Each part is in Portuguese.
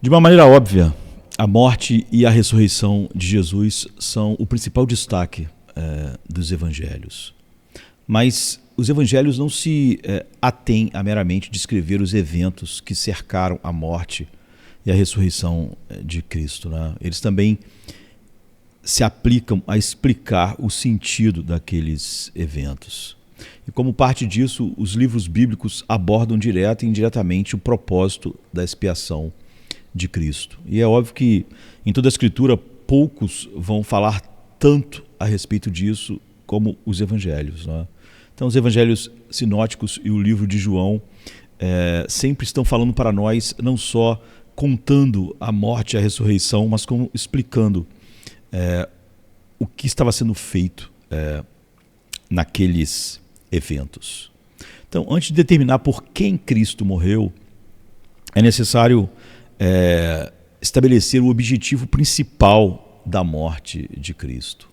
De uma maneira óbvia, a morte e a ressurreição de Jesus são o principal destaque dos evangelhos. Mas os evangelhos não se atêm a meramente descrever os eventos que cercaram a morte e a ressurreição de Cristo, né? Eles também se aplicam a explicar o sentido daqueles eventos. E como parte disso, os livros bíblicos abordam direto e indiretamente o propósito da expiação de Cristo. E é óbvio que em toda a Escritura poucos vão falar tanto a respeito disso como os evangelhos, né? Então os evangelhos sinóticos e o livro de João sempre estão falando para nós, não só contando a morte e a ressurreição, mas como explicando o que estava sendo feito naqueles eventos. Então, antes de determinar por quem Cristo morreu, é necessário estabelecer o objetivo principal da morte de Cristo.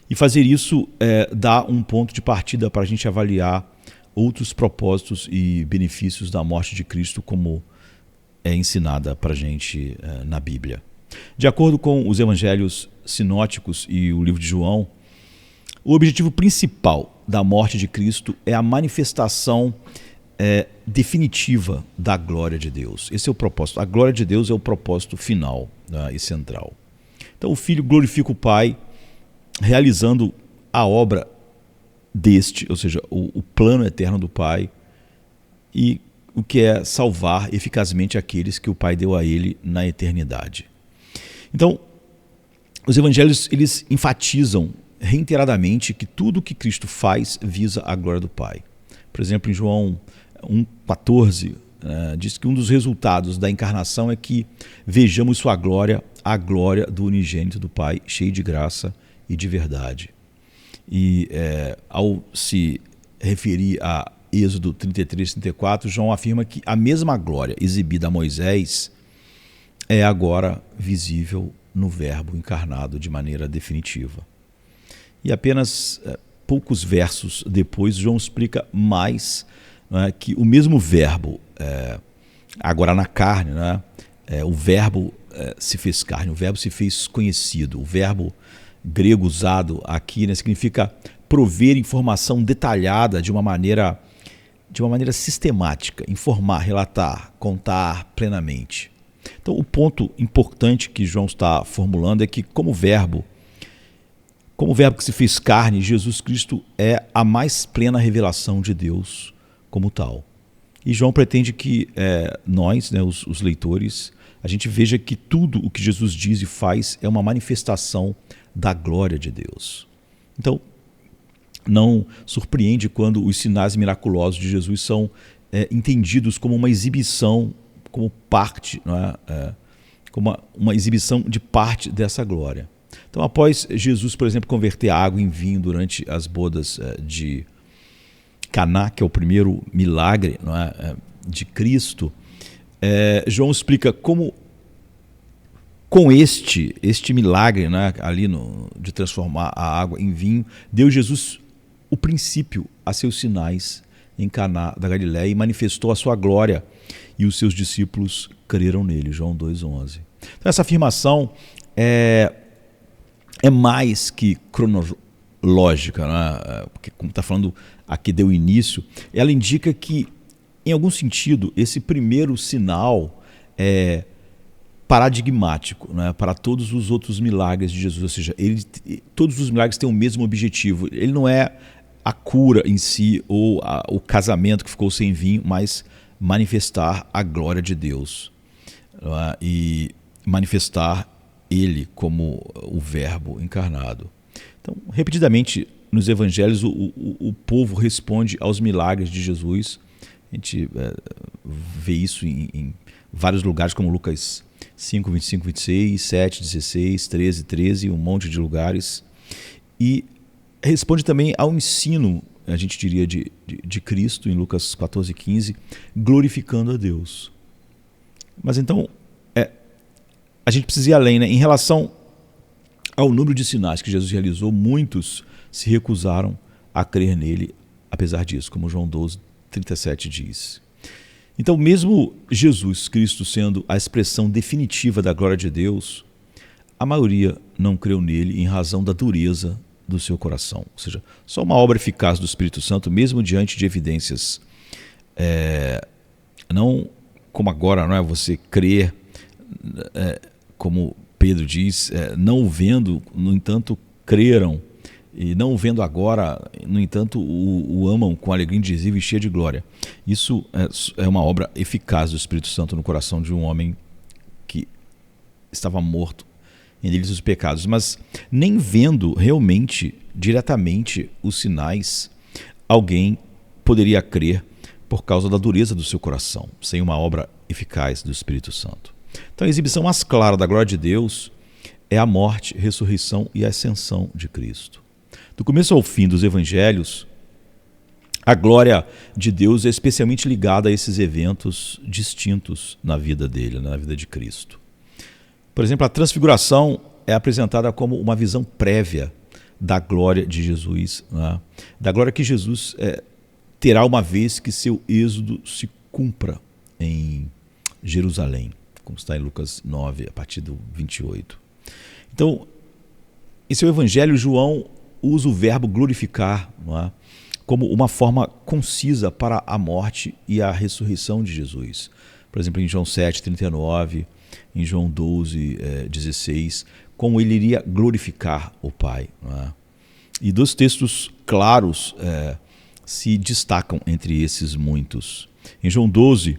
E fazer isso dá um ponto de partida para a gente avaliar outros propósitos e benefícios da morte de Cristo, como é ensinada para a gente na Bíblia. De acordo com os evangelhos sinóticos e o livro de João, o objetivo principal da morte de Cristo é a manifestação definitiva da glória de Deus. Esse é o propósito. A glória de Deus é o propósito final, né, e central. Então o Filho glorifica o Pai realizando a obra deste, ou seja, o plano eterno do Pai, e o que é salvar eficazmente aqueles que o Pai deu a ele na eternidade. Então, os evangelhos eles enfatizam reiteradamente que tudo o que Cristo faz visa a glória do Pai. Por exemplo, em João 1,14, diz que um dos resultados da encarnação é que vejamos sua glória, a glória do unigênito do Pai, cheio de graça e de verdade. E ao se referir a Êxodo 33, 34, João afirma que a mesma glória exibida a Moisés é agora visível no Verbo encarnado de maneira definitiva. E apenas poucos versos depois, João explica mais, né, que o mesmo Verbo, agora na carne, né, o Verbo se fez carne, o Verbo se fez conhecido. O verbo grego usado aqui, né, significa prover informação detalhada de uma maneira sistemática, informar, relatar, contar plenamente. Então, o ponto importante que João está formulando é que, como verbo que se fez carne, Jesus Cristo é a mais plena revelação de Deus como tal. E João pretende que nós, né, os leitores, a gente veja que tudo o que Jesus diz e faz é uma manifestação da glória de Deus. Então, não surpreende quando os sinais miraculosos de Jesus são entendidos como uma exibição, como parte, não é? Como uma exibição de parte dessa glória. Então, após Jesus, por exemplo, converter a água em vinho durante as bodas de Caná, que é o primeiro milagre, não é, de Cristo, João explica como com este milagre, né, ali de transformar a água em vinho, deu Jesus o princípio a seus sinais em Caná da Galileia e manifestou a sua glória, e os seus discípulos creram nele. João 2,11. Então, essa afirmação é mais que cronológica, né? Porque, como está falando aqui, deu início, ela indica que, em algum sentido, esse primeiro sinal é paradigmático, né, para todos os outros milagres de Jesus. Ou seja, todos os milagres têm o mesmo objetivo. Ele não é a cura em si ou o casamento que ficou sem vinho, mas manifestar a glória de Deus, né, e manifestar Ele como o Verbo encarnado. Então, repetidamente, nos evangelhos, o povo responde aos milagres de Jesus. A gente vê isso em vários lugares, como Lucas 5, 25, 26, 7, 16, 13, 13, um monte de lugares. E responde também ao ensino, a gente diria, de Cristo, em Lucas 14, 15, glorificando a Deus. Mas então, a gente precisa ir além, né? Em relação ao número de sinais que Jesus realizou, muitos se recusaram a crer nele, apesar disso, como João 12, 37 diz. Então, mesmo Jesus Cristo sendo a expressão definitiva da glória de Deus, a maioria não creu nele em razão da dureza do seu coração. Ou seja, só uma obra eficaz do Espírito Santo, mesmo diante de evidências, não como agora, não é você crer, como Pedro diz, não vendo, no entanto, creram, e não vendo agora, no entanto, o amam com alegria indizível e cheia de glória. Isso é uma obra eficaz do Espírito Santo no coração de um homem que estava morto em deles os pecados, mas nem vendo realmente, diretamente, os sinais, alguém poderia crer por causa da dureza do seu coração, sem uma obra eficaz do Espírito Santo. Então a exibição mais clara da glória de Deus é a morte, ressurreição e a ascensão de Cristo. Do começo ao fim dos evangelhos, a glória de Deus é especialmente ligada a esses eventos distintos na vida dele, na vida de Cristo. Por exemplo, a transfiguração é apresentada como uma visão prévia da glória de Jesus, né? Da glória que Jesus terá uma vez que seu êxodo se cumpra em Jerusalém, como está em Lucas 9, a partir do 28. Então, em seu evangelho, João usa o verbo glorificar, não é, como uma forma concisa para a morte e a ressurreição de Jesus. Por exemplo, em João 7, 39, em João 12, 16, como ele iria glorificar o Pai. Não é? E dois textos claros se destacam entre esses muitos. Em João 12,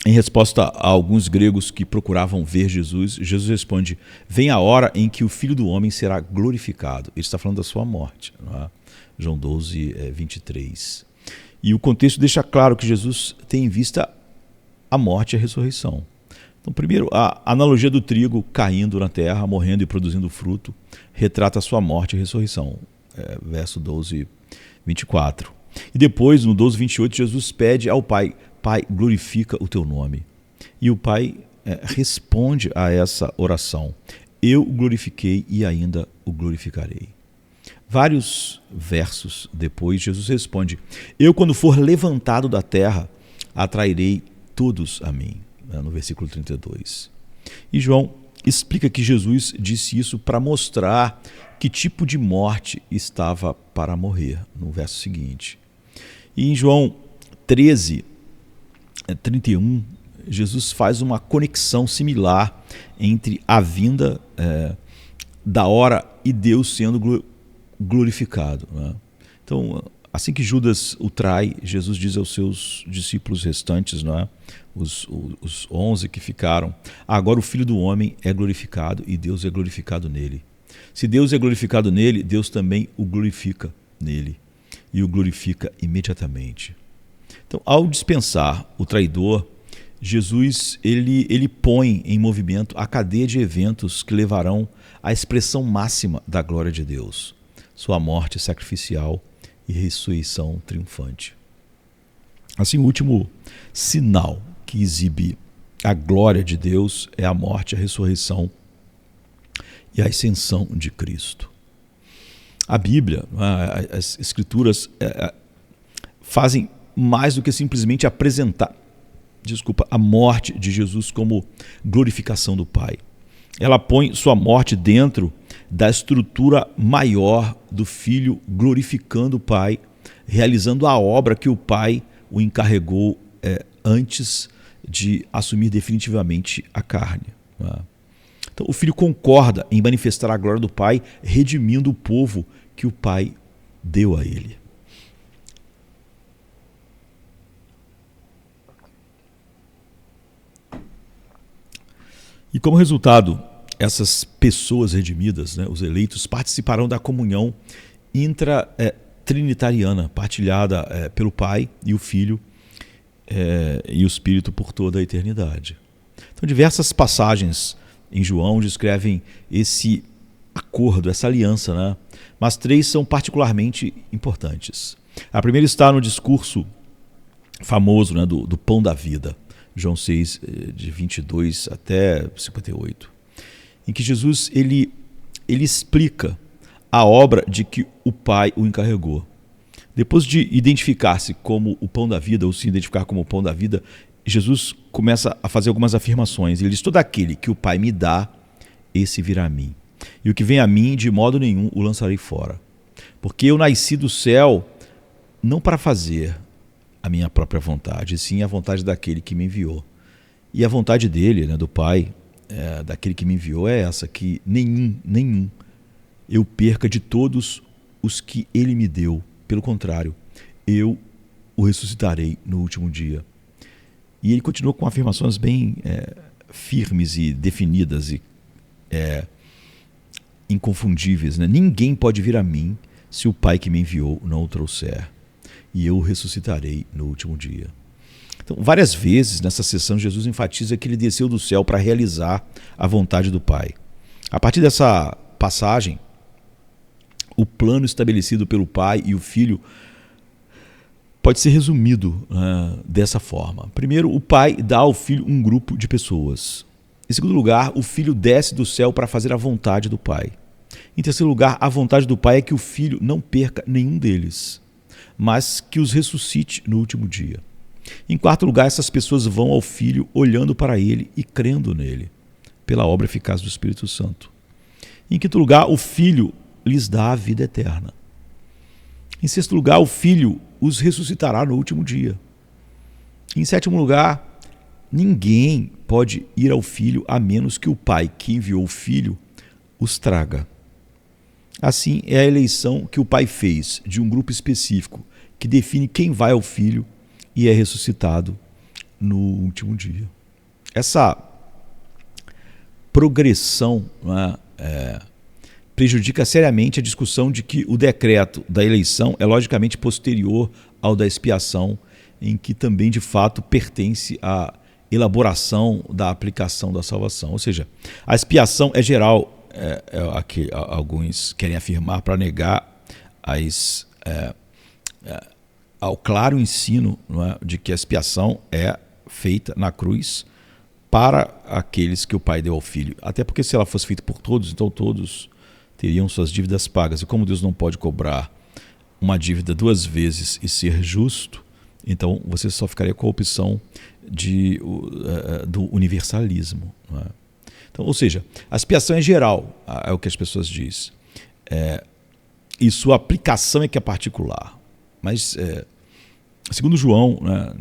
em resposta a alguns gregos que procuravam ver Jesus, Jesus responde: vem a hora em que o Filho do Homem será glorificado. Ele está falando da sua morte. Não é? João 12, 23. E o contexto deixa claro que Jesus tem em vista a morte e a ressurreição. Então, primeiro, a analogia do trigo caindo na terra, morrendo e produzindo fruto, retrata a sua morte e ressurreição. Verso 12, 24. E depois, no 12, 28, Jesus pede ao Pai: Pai, glorifica o teu nome. E o Pai responde a essa oração: eu o glorifiquei e ainda o glorificarei. Vários versos depois, Jesus responde: eu, quando for levantado da terra, atrairei todos a mim. No versículo 32. E João explica que Jesus disse isso para mostrar que tipo de morte estava para morrer, no verso seguinte. E em João 13, 31, Jesus faz uma conexão similar entre a vinda da hora e Deus sendo glorificado. Né? Então, assim que Judas o trai, Jesus diz aos seus discípulos restantes, não é? Os 11 que ficaram: agora o Filho do Homem é glorificado e Deus é glorificado nele. Se Deus é glorificado nele, Deus também o glorifica nele e o glorifica imediatamente. Então, ao dispensar o traidor, Jesus ele põe em movimento a cadeia de eventos que levarão à expressão máxima da glória de Deus, sua morte sacrificial e ressurreição triunfante. Assim, o último sinal que exibe a glória de Deus é a morte, a ressurreição e a ascensão de Cristo. A Bíblia, as Escrituras fazem mais do que simplesmente apresentar, a morte de Jesus como glorificação do Pai. Ela põe sua morte dentro da estrutura maior do Filho glorificando o Pai, realizando a obra que o Pai o encarregou antes de assumir definitivamente a carne. Então, o Filho concorda em manifestar a glória do Pai, redimindo o povo que o Pai deu a ele. E como resultado, essas pessoas redimidas, né, os eleitos, participarão da comunhão intratrinitariana, partilhada pelo Pai e o Filho e o Espírito por toda a eternidade. Então, diversas passagens em João descrevem esse acordo, essa aliança, né? Mas 3 são particularmente importantes. A primeira está no discurso famoso, né, do pão da vida, João 6, de 22 até 58, em que Jesus ele explica a obra de que o Pai o encarregou. Depois de identificar-se como o pão da vida, ou se identificar como o pão da vida, Jesus começa a fazer algumas afirmações. Ele diz: todo aquele que o Pai me dá, esse virá a mim. E o que vem a mim, de modo nenhum o lançarei fora. Porque eu nasci do céu não para fazer a minha própria vontade, sim a vontade daquele que me enviou. E a vontade dele, né, do Pai, daquele que me enviou, é essa, que nenhum eu perca de todos os que ele me deu. Pelo contrário, eu o ressuscitarei no último dia. E ele continua com afirmações bem firmes e definidas e inconfundíveis, né? Ninguém pode vir a mim se o Pai que me enviou não o trouxer, e eu o ressuscitarei no último dia. Então, várias vezes nessa sessão, Jesus enfatiza que ele desceu do céu para realizar a vontade do Pai. A partir dessa passagem, o plano estabelecido pelo Pai e o Filho pode ser resumido dessa forma. Primeiro, o Pai dá ao Filho um grupo de pessoas. Em segundo lugar, o Filho desce do céu para fazer a vontade do Pai. Em terceiro lugar, a vontade do Pai é que o Filho não perca nenhum deles, mas que os ressuscite no último dia. Em quarto lugar, essas pessoas vão ao Filho olhando para ele e crendo nele, pela obra eficaz do Espírito Santo. Em quinto lugar, o Filho lhes dá a vida eterna. Em sexto lugar, o Filho os ressuscitará no último dia. Em sétimo lugar, ninguém pode ir ao Filho a menos que o Pai que enviou o Filho os traga. Assim, é a eleição que o Pai fez de um grupo específico que define quem vai ao Filho e é ressuscitado no último dia. Essa progressão prejudica seriamente a discussão de que o decreto da eleição é logicamente posterior ao da expiação, em que também de fato pertence à elaboração da aplicação da salvação. Ou seja, a expiação é geral, a que alguns querem afirmar para negar ao claro ensino, não é, de que a expiação é feita na cruz para aqueles que o Pai deu ao Filho. Até porque se ela fosse feita por todos, então todos teriam suas dívidas pagas. E como Deus não pode cobrar uma dívida duas vezes e ser justo, então você só ficaria com a opção do universalismo. Não é? Então, ou seja, a expiação é geral, é o que as pessoas dizem. E sua aplicação é que é particular. Mas, segundo João, né,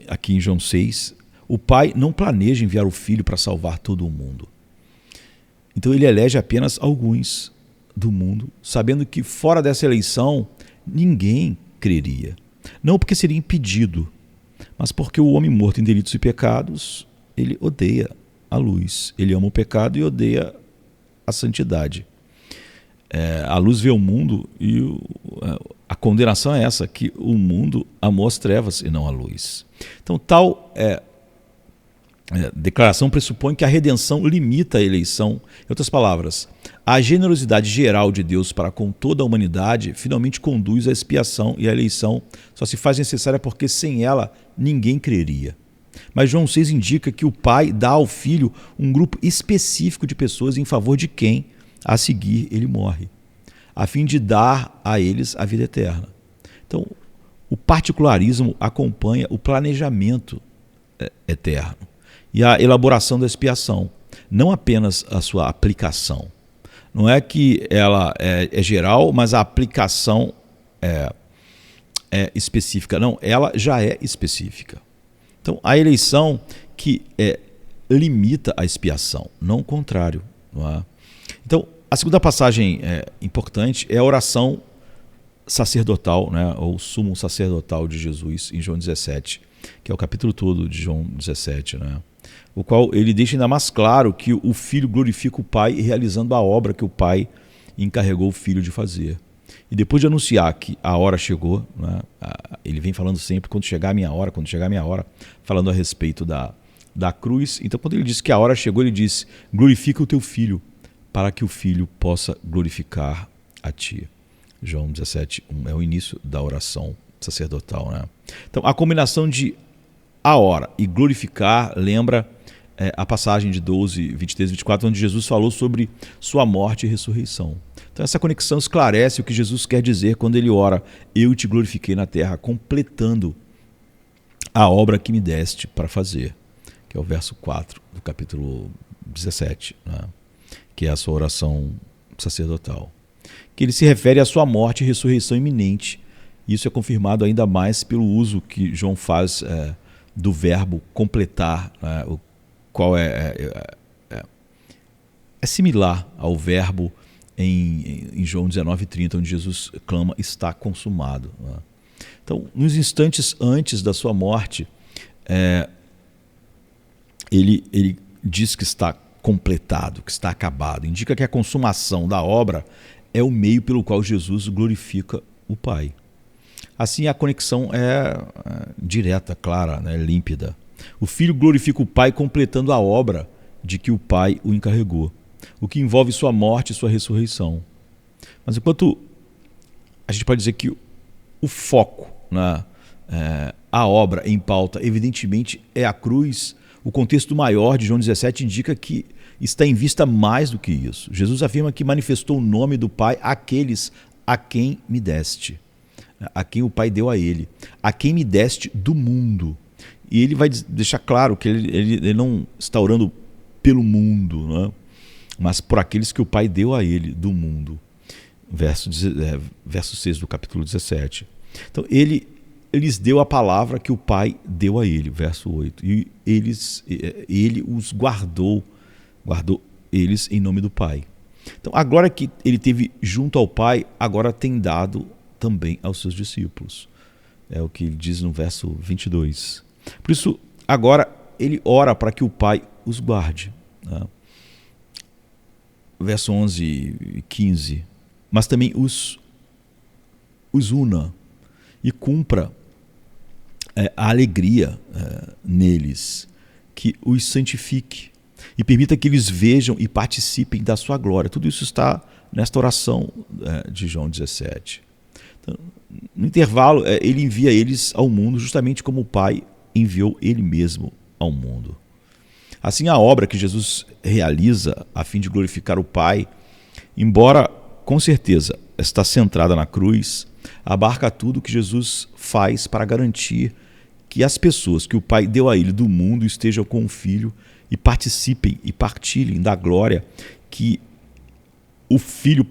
aqui em João 6, o Pai não planeja enviar o Filho para salvar todo o mundo. Então ele elege apenas alguns do mundo, sabendo que fora dessa eleição ninguém creria. Não porque seria impedido, mas porque o homem morto em delitos e pecados, ele odeia a luz. Ele ama o pecado e odeia a santidade. A luz vê o mundo e a condenação é essa, que o mundo amou as trevas e não a luz. Então tal declaração pressupõe que a redenção limita a eleição. Em outras palavras, a generosidade geral de Deus para com toda a humanidade finalmente conduz à expiação, e a eleição só se faz necessária porque sem ela ninguém creria. Mas João 6 indica que o Pai dá ao Filho um grupo específico de pessoas em favor de quem, a seguir, ele morre, a fim de dar a eles a vida eterna. Então, o particularismo acompanha o planejamento eterno e a elaboração da expiação, não apenas a sua aplicação. Não é que ela é geral, mas a aplicação é específica. Não, ela já é específica. Então, a eleição que limita a expiação, não o contrário. Não é? Então, a segunda passagem importante é a oração sacerdotal, né, ou sumo sacerdotal de Jesus em João 17, que é o capítulo todo de João 17, né, o qual ele deixa ainda mais claro que o Filho glorifica o Pai realizando a obra que o Pai encarregou o Filho de fazer. E depois de anunciar que a hora chegou, né, ele vem falando sempre, quando chegar a minha hora, falando a respeito da cruz. Então, quando ele diz que a hora chegou, ele diz: glorifica o teu Filho, para que o Filho possa glorificar a ti. João 17:1 é o início da oração sacerdotal, né? Então, a combinação de a hora e glorificar lembra a passagem de 12, 23 e 24, onde Jesus falou sobre sua morte e ressurreição. Então essa conexão esclarece o que Jesus quer dizer quando ele ora: eu te glorifiquei na terra, completando a obra que me deste para fazer, que é o verso 4 do capítulo 17, né? Que é a sua oração sacerdotal. Que ele se refere à sua morte e ressurreição iminente. Isso é confirmado ainda mais pelo uso que João faz do verbo completar, né? O qual é similar ao verbo em João 19:30, onde Jesus clama: está consumado. Então, nos instantes antes da sua morte, ele diz que está completado, que está acabado. Indica que a consumação da obra é o meio pelo qual Jesus glorifica o Pai. Assim, a conexão é direta, clara, né, límpida. O Filho glorifica o Pai completando a obra de que o Pai o encarregou, o que envolve sua morte e sua ressurreição. Mas enquanto a gente pode dizer que o foco, né, a obra em pauta, evidentemente, é a cruz, o contexto maior de João 17 indica que está em vista mais do que isso. Jesus afirma que manifestou o nome do Pai àqueles a quem me deste, a quem o Pai deu a ele, a quem me deste do mundo. E ele vai deixar claro que ele não está orando pelo mundo, né? Mas por aqueles que o Pai deu a ele do mundo. Verso 6 do capítulo 17. Então ele lhes deu a palavra que o Pai deu a ele, verso 8. E ele os guardou eles em nome do Pai. Então a glória que ele teve junto ao Pai, agora tem dado também aos seus discípulos. É o que ele diz no verso 22. Por isso, agora ele ora para que o Pai os guarde. Né? Verso 11 e 15. Mas também os una e cumpra a alegria neles, que os santifique e permita que eles vejam e participem da sua glória. Tudo isso está nesta oração de João 17. Então, no intervalo, ele envia eles ao mundo justamente como o Pai enviou ele mesmo ao mundo. Assim, a obra que Jesus realiza a fim de glorificar o Pai, embora com certeza está centrada na cruz, abarca tudo que Jesus faz para garantir que as pessoas que o Pai deu a ele do mundo estejam com o Filho e participem e partilhem da glória que o Filho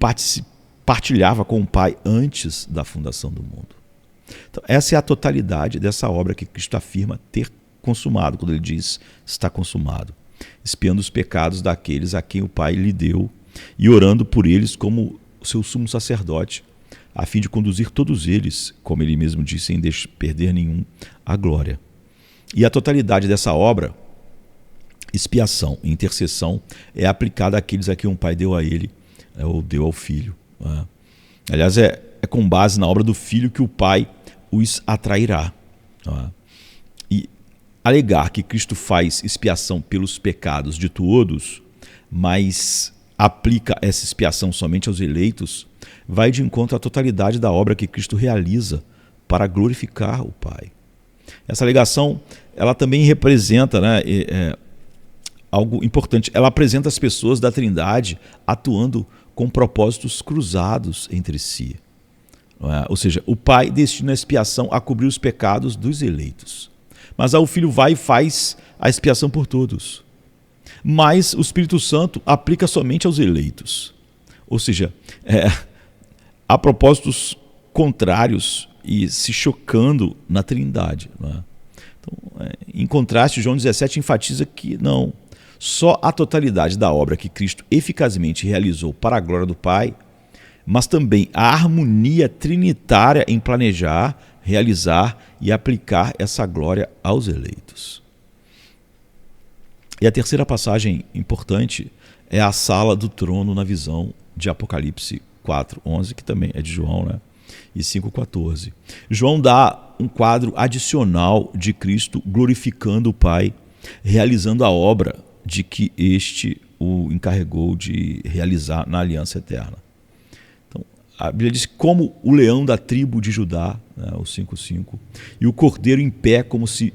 partilhava com o Pai antes da fundação do mundo. Então, essa é a totalidade dessa obra que Cristo afirma ter consumado, quando ele diz está consumado, expiando os pecados daqueles a quem o Pai lhe deu e orando por eles como o seu sumo sacerdote, a fim de conduzir todos eles, como ele mesmo disse, sem perder nenhum, à glória. E a totalidade dessa obra, expiação e intercessão, é aplicada àqueles a quem o Pai deu a ele, ou deu ao Filho. Aliás, é com base na obra do Filho que o Pai os atrairá. E alegar que Cristo faz expiação pelos pecados de todos, mas aplica essa expiação somente aos eleitos, vai de encontro à totalidade da obra que Cristo realiza para glorificar o Pai. Essa alegação, ela também representa, né, algo importante. Ela apresenta as pessoas da Trindade atuando com propósitos cruzados entre si. Ou seja, o Pai destina a expiação a cobrir os pecados dos eleitos. Mas o Filho vai e faz a expiação por todos. Mas o Espírito Santo aplica somente aos eleitos. Ou seja, há propósitos contrários e se chocando na Trindade. Então, em contraste, João 17 enfatiza que não, só a totalidade da obra que Cristo eficazmente realizou para a glória do Pai, mas também a harmonia trinitária em planejar, realizar e aplicar essa glória aos eleitos. E a terceira passagem importante é a sala do trono na visão de Apocalipse 4:11, que também é de João, né? E 5:14. João dá um quadro adicional de Cristo glorificando o Pai, realizando a obra de que este o encarregou de realizar na aliança eterna. Então, a Bíblia diz como o leão da tribo de Judá, né, o 5:5, e o cordeiro em pé como se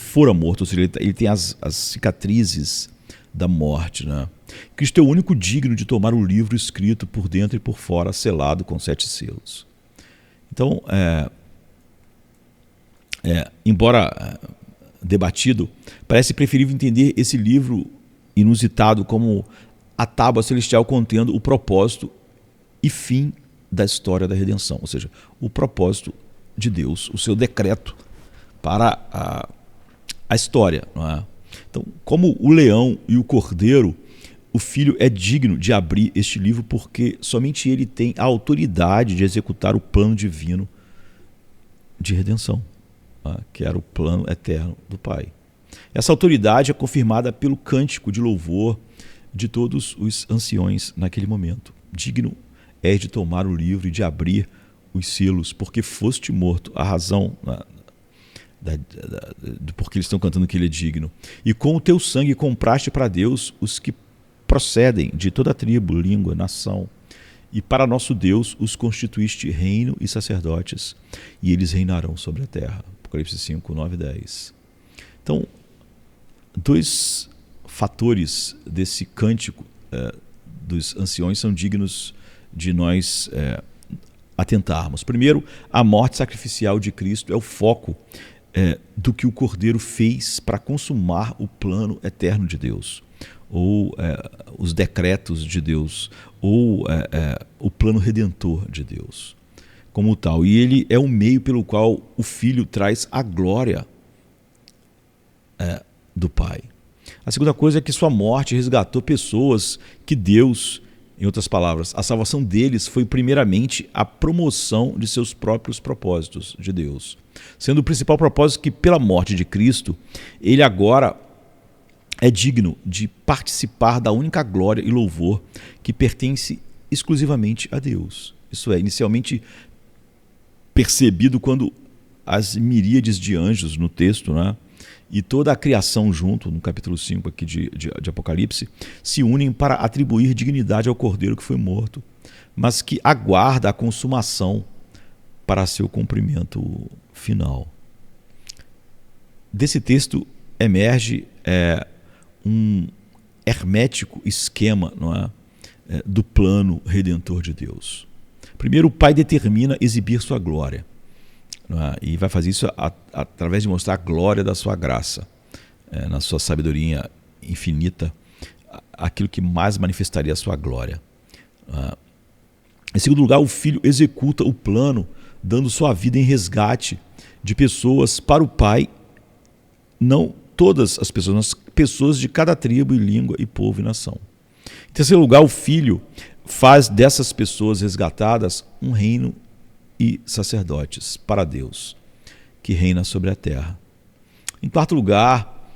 fora morto, ou seja, ele tem as cicatrizes da morte, né? Cristo é o único digno de tomar o livro escrito por dentro e por fora, selado com 7 selos. Então, embora debatido, parece preferível entender esse livro inusitado como a tábua celestial contendo o propósito e fim da história da redenção, ou seja, o propósito de Deus, o seu decreto para a história, não é? Então, como o leão e o cordeiro, o filho é digno de abrir este livro porque somente ele tem a autoridade de executar o plano divino de redenção, que era o plano eterno do Pai. Essa autoridade é confirmada pelo cântico de louvor de todos os anciões naquele momento. Digno és de tomar o livro e de abrir os selos, porque foste morto. A razão porque eles estão cantando que ele é digno. E com o teu sangue compraste para Deus os que procedem de toda tribo, língua, nação. E para nosso Deus os constituíste reino e sacerdotes, e eles reinarão sobre a terra. Apocalipse 5, 9 e 10. Então, 2 fatores desse cântico dos anciões são dignos de nós atentarmos. Primeiro, a morte sacrificial de Cristo é o foco do que o Cordeiro fez para consumar o plano eterno de Deus, ou os decretos de Deus, ou o plano redentor de Deus, como tal. E ele é o meio pelo qual o Filho traz a glória do Pai. A segunda coisa é que sua morte resgatou pessoas que Deus, em outras palavras, a salvação deles foi primeiramente a promoção de seus próprios propósitos de Deus, sendo o principal propósito que pela morte de Cristo, ele agora é digno de participar da única glória e louvor que pertence exclusivamente a Deus. Isso é inicialmente percebido quando as miríades de anjos no texto, né, e toda a criação junto, no capítulo 5 aqui de Apocalipse, se unem para atribuir dignidade ao Cordeiro que foi morto, mas que aguarda a consumação para seu cumprimento final. Desse texto emerge um hermético esquema, não é, do plano redentor de Deus. Primeiro, o Pai determina exibir sua glória, não é? E vai fazer isso através de mostrar a glória da sua graça, na sua sabedoria infinita, aquilo que mais manifestaria a sua glória. Em segundo lugar, o Filho executa o plano, dando sua vida em resgate de pessoas para o Pai, não todas as pessoas, mas pessoas de cada tribo e língua e povo e nação. Em terceiro lugar, o Filho faz dessas pessoas resgatadas um reino e sacerdotes para Deus, que reina sobre a terra. Em quarto lugar,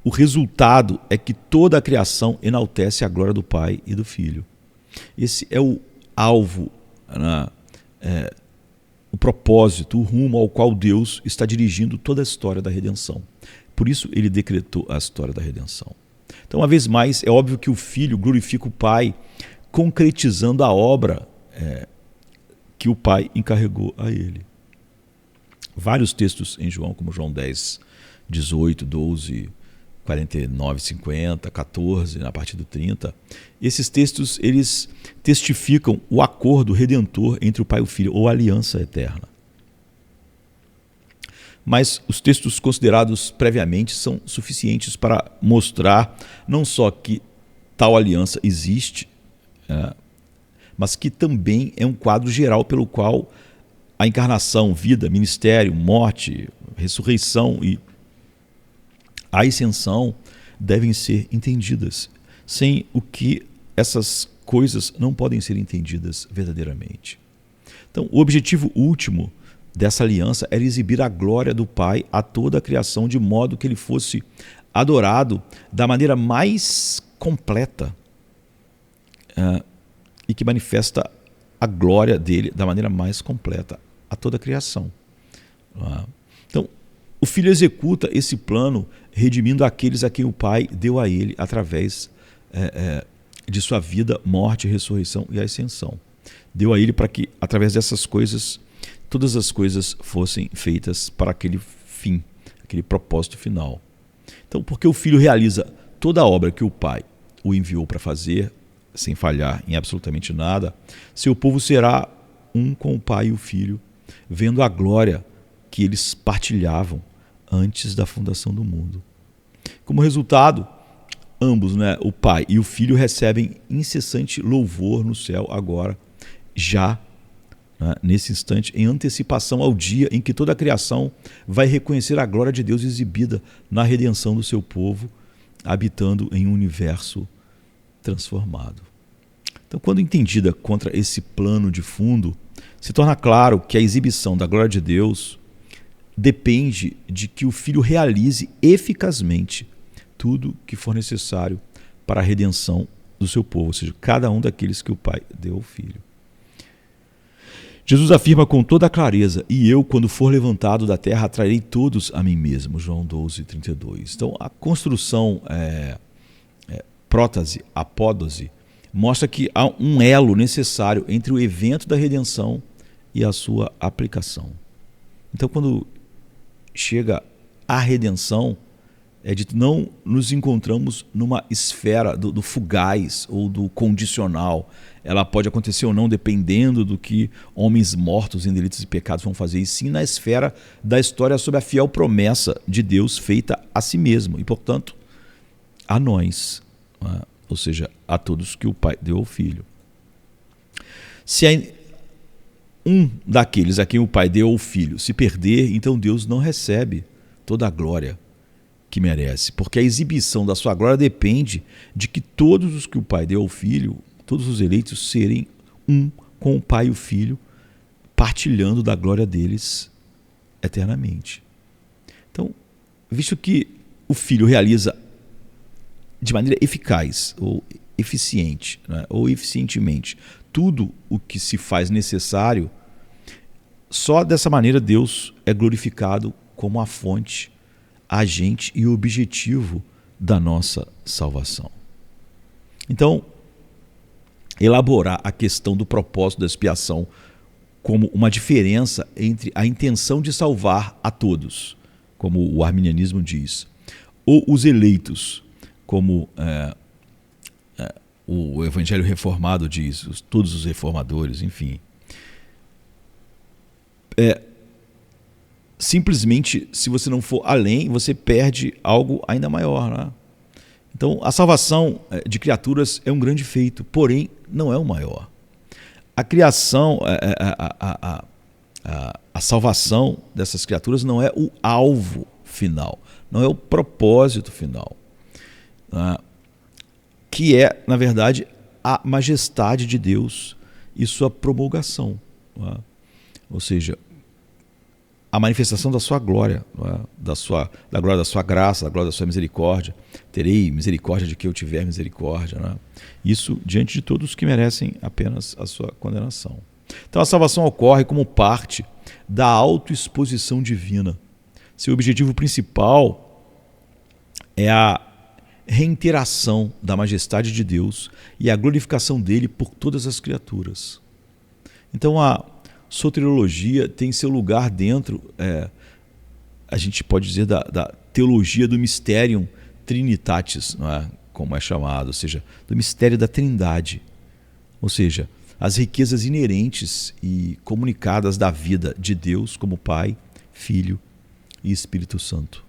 o resultado é que toda a criação enaltece a glória do Pai e do Filho. Esse é o alvo, né? O propósito, o rumo ao qual Deus está dirigindo toda a história da redenção. Por isso ele decretou a história da redenção. Então, uma vez mais, é óbvio que o Filho glorifica o Pai, concretizando a obra que o Pai encarregou a ele. Vários textos em João, como João 10, 18, 12, 49, 50, 14, a partir do 30, esses textos eles testificam o acordo redentor entre o Pai e o Filho, ou a aliança eterna. Mas os textos considerados previamente são suficientes para mostrar não só que tal aliança existe, mas que também é um quadro geral pelo qual a encarnação, vida, ministério, morte, ressurreição e a ascensão devem ser entendidas, sem o que essas coisas não podem ser entendidas verdadeiramente. Então, o objetivo último dessa aliança era exibir a glória do Pai a toda a criação, de modo que ele fosse adorado da maneira mais completa e que manifesta a glória dele da maneira mais completa a toda a criação. Então, o Filho executa esse plano redimindo aqueles a quem o Pai deu a ele através de sua vida, morte, ressurreição e ascensão. Deu a ele para que, através dessas coisas, todas as coisas fossem feitas para aquele fim, aquele propósito final. Então, porque o Filho realiza toda a obra que o Pai o enviou para fazer, sem falhar em absolutamente nada, seu povo será um com o Pai e o Filho, vendo a glória que eles partilhavam antes da fundação do mundo. Como resultado, ambos, né, o Pai e o Filho, recebem incessante louvor no céu agora, já, né, nesse instante, em antecipação ao dia em que toda a criação vai reconhecer a glória de Deus exibida na redenção do seu povo, habitando em um universo transformado. Então, quando entendida contra esse plano de fundo, se torna claro que a exibição da glória de Deus depende de que o Filho realize eficazmente tudo que for necessário para a redenção do seu povo, ou seja, cada um daqueles que o Pai deu ao Filho. Jesus afirma com toda a clareza: e eu, quando for levantado da terra, atrairei todos a mim mesmo. João 12:32. Então, a construção prótase, apódose, mostra que há um elo necessário entre o evento da redenção e a sua aplicação. Então, quando chega a redenção, é dito, não nos encontramos numa esfera do fugaz ou do condicional. Ela pode acontecer ou não dependendo do que homens mortos em delitos e pecados vão fazer, e sim na esfera da história sobre a fiel promessa de Deus feita a si mesmo e, portanto, a nós, né? Ou seja, a todos que o Pai deu ao Filho. Se um daqueles a quem o Pai deu ao Filho se perder, então Deus não recebe toda a glória que merece, porque a exibição da sua glória depende de que todos os que o Pai deu ao Filho, todos os eleitos, serem um com o Pai e o Filho, partilhando da glória deles eternamente. Então, visto que o Filho realiza de maneira eficaz ou eficiente, né, ou eficientemente tudo o que se faz necessário, só dessa maneira Deus é glorificado como a fonte, agente e objetivo da nossa salvação. Então, elaborar a questão do propósito da expiação como uma diferença entre a intenção de salvar a todos, como o arminianismo diz, ou os eleitos, como o Evangelho Reformado diz, todos os reformadores, enfim. Simplesmente, se você não for além, você perde algo ainda maior, né? Então, a salvação de criaturas é um grande feito, porém, não é o maior. A criação, a salvação dessas criaturas não é o alvo final, não é o propósito final, né? Que é, na verdade, a majestade de Deus e sua promulgação, né? Ou seja, a manifestação da sua glória, né? Da glória da sua graça, da glória da sua misericórdia. Terei misericórdia de quem eu tiver misericórdia, né? Isso diante de todos que merecem apenas a sua condenação. Então a salvação ocorre como parte da autoexposição divina. Seu objetivo principal é a reiteração da majestade de Deus e a glorificação dele por todas as criaturas. Então a soteriologia tem seu lugar dentro, a gente pode dizer, da teologia do Mysterium Trinitatis, não é? Como é chamado, ou seja, do mistério da Trindade, ou seja, as riquezas inerentes e comunicadas da vida de Deus como Pai, Filho e Espírito Santo.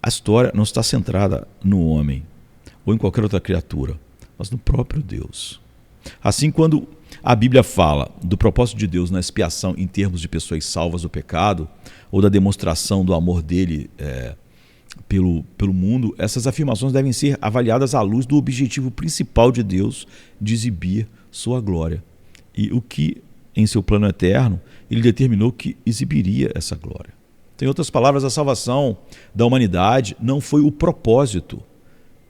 A história não está centrada no homem ou em qualquer outra criatura, mas no próprio Deus. Assim, quando a Bíblia fala do propósito de Deus na expiação em termos de pessoas salvas do pecado ou da demonstração do amor dele pelo mundo, essas afirmações devem ser avaliadas à luz do objetivo principal de Deus de exibir sua glória e o que, em seu plano eterno, ele determinou que exibiria essa glória. Em outras palavras, a salvação da humanidade não foi o propósito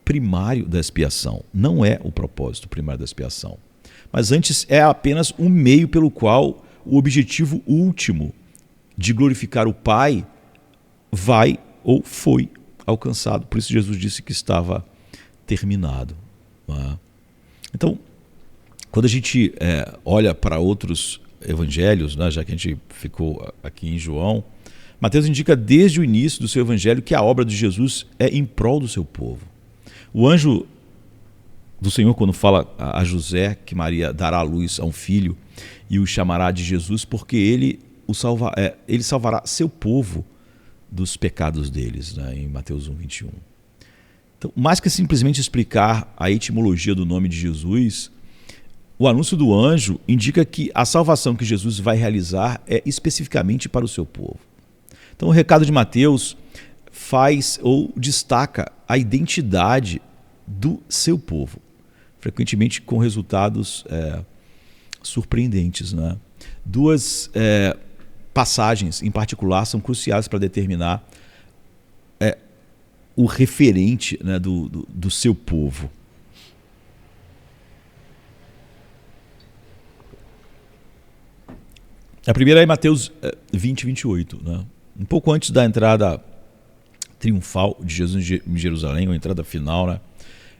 primário da expiação, não é o propósito primário da expiação, mas antes é apenas um meio pelo qual o objetivo último de glorificar o Pai vai ou foi alcançado. Por isso Jesus disse que estava terminado. Então, quando a gente olha para outros evangelhos, né, já que a gente ficou aqui em João, Mateus indica desde o início do seu evangelho que a obra de Jesus é em prol do seu povo. O anjo do Senhor, quando fala a José que Maria dará à luz a um filho e o chamará de Jesus, porque ele salvará seu povo dos pecados deles, né, em Mateus 1:21. Então, mais que simplesmente explicar a etimologia do nome de Jesus, o anúncio do anjo indica que a salvação que Jesus vai realizar é especificamente para o seu povo. Então, o recado de Mateus faz ou destaca a identidade do seu povo, frequentemente com resultados surpreendentes, né? Duas passagens em particular são cruciais para determinar o referente, né, do seu povo. A primeira é Mateus 20:28, né? Um pouco antes da entrada triunfal de Jesus em Jerusalém, ou a entrada final, né?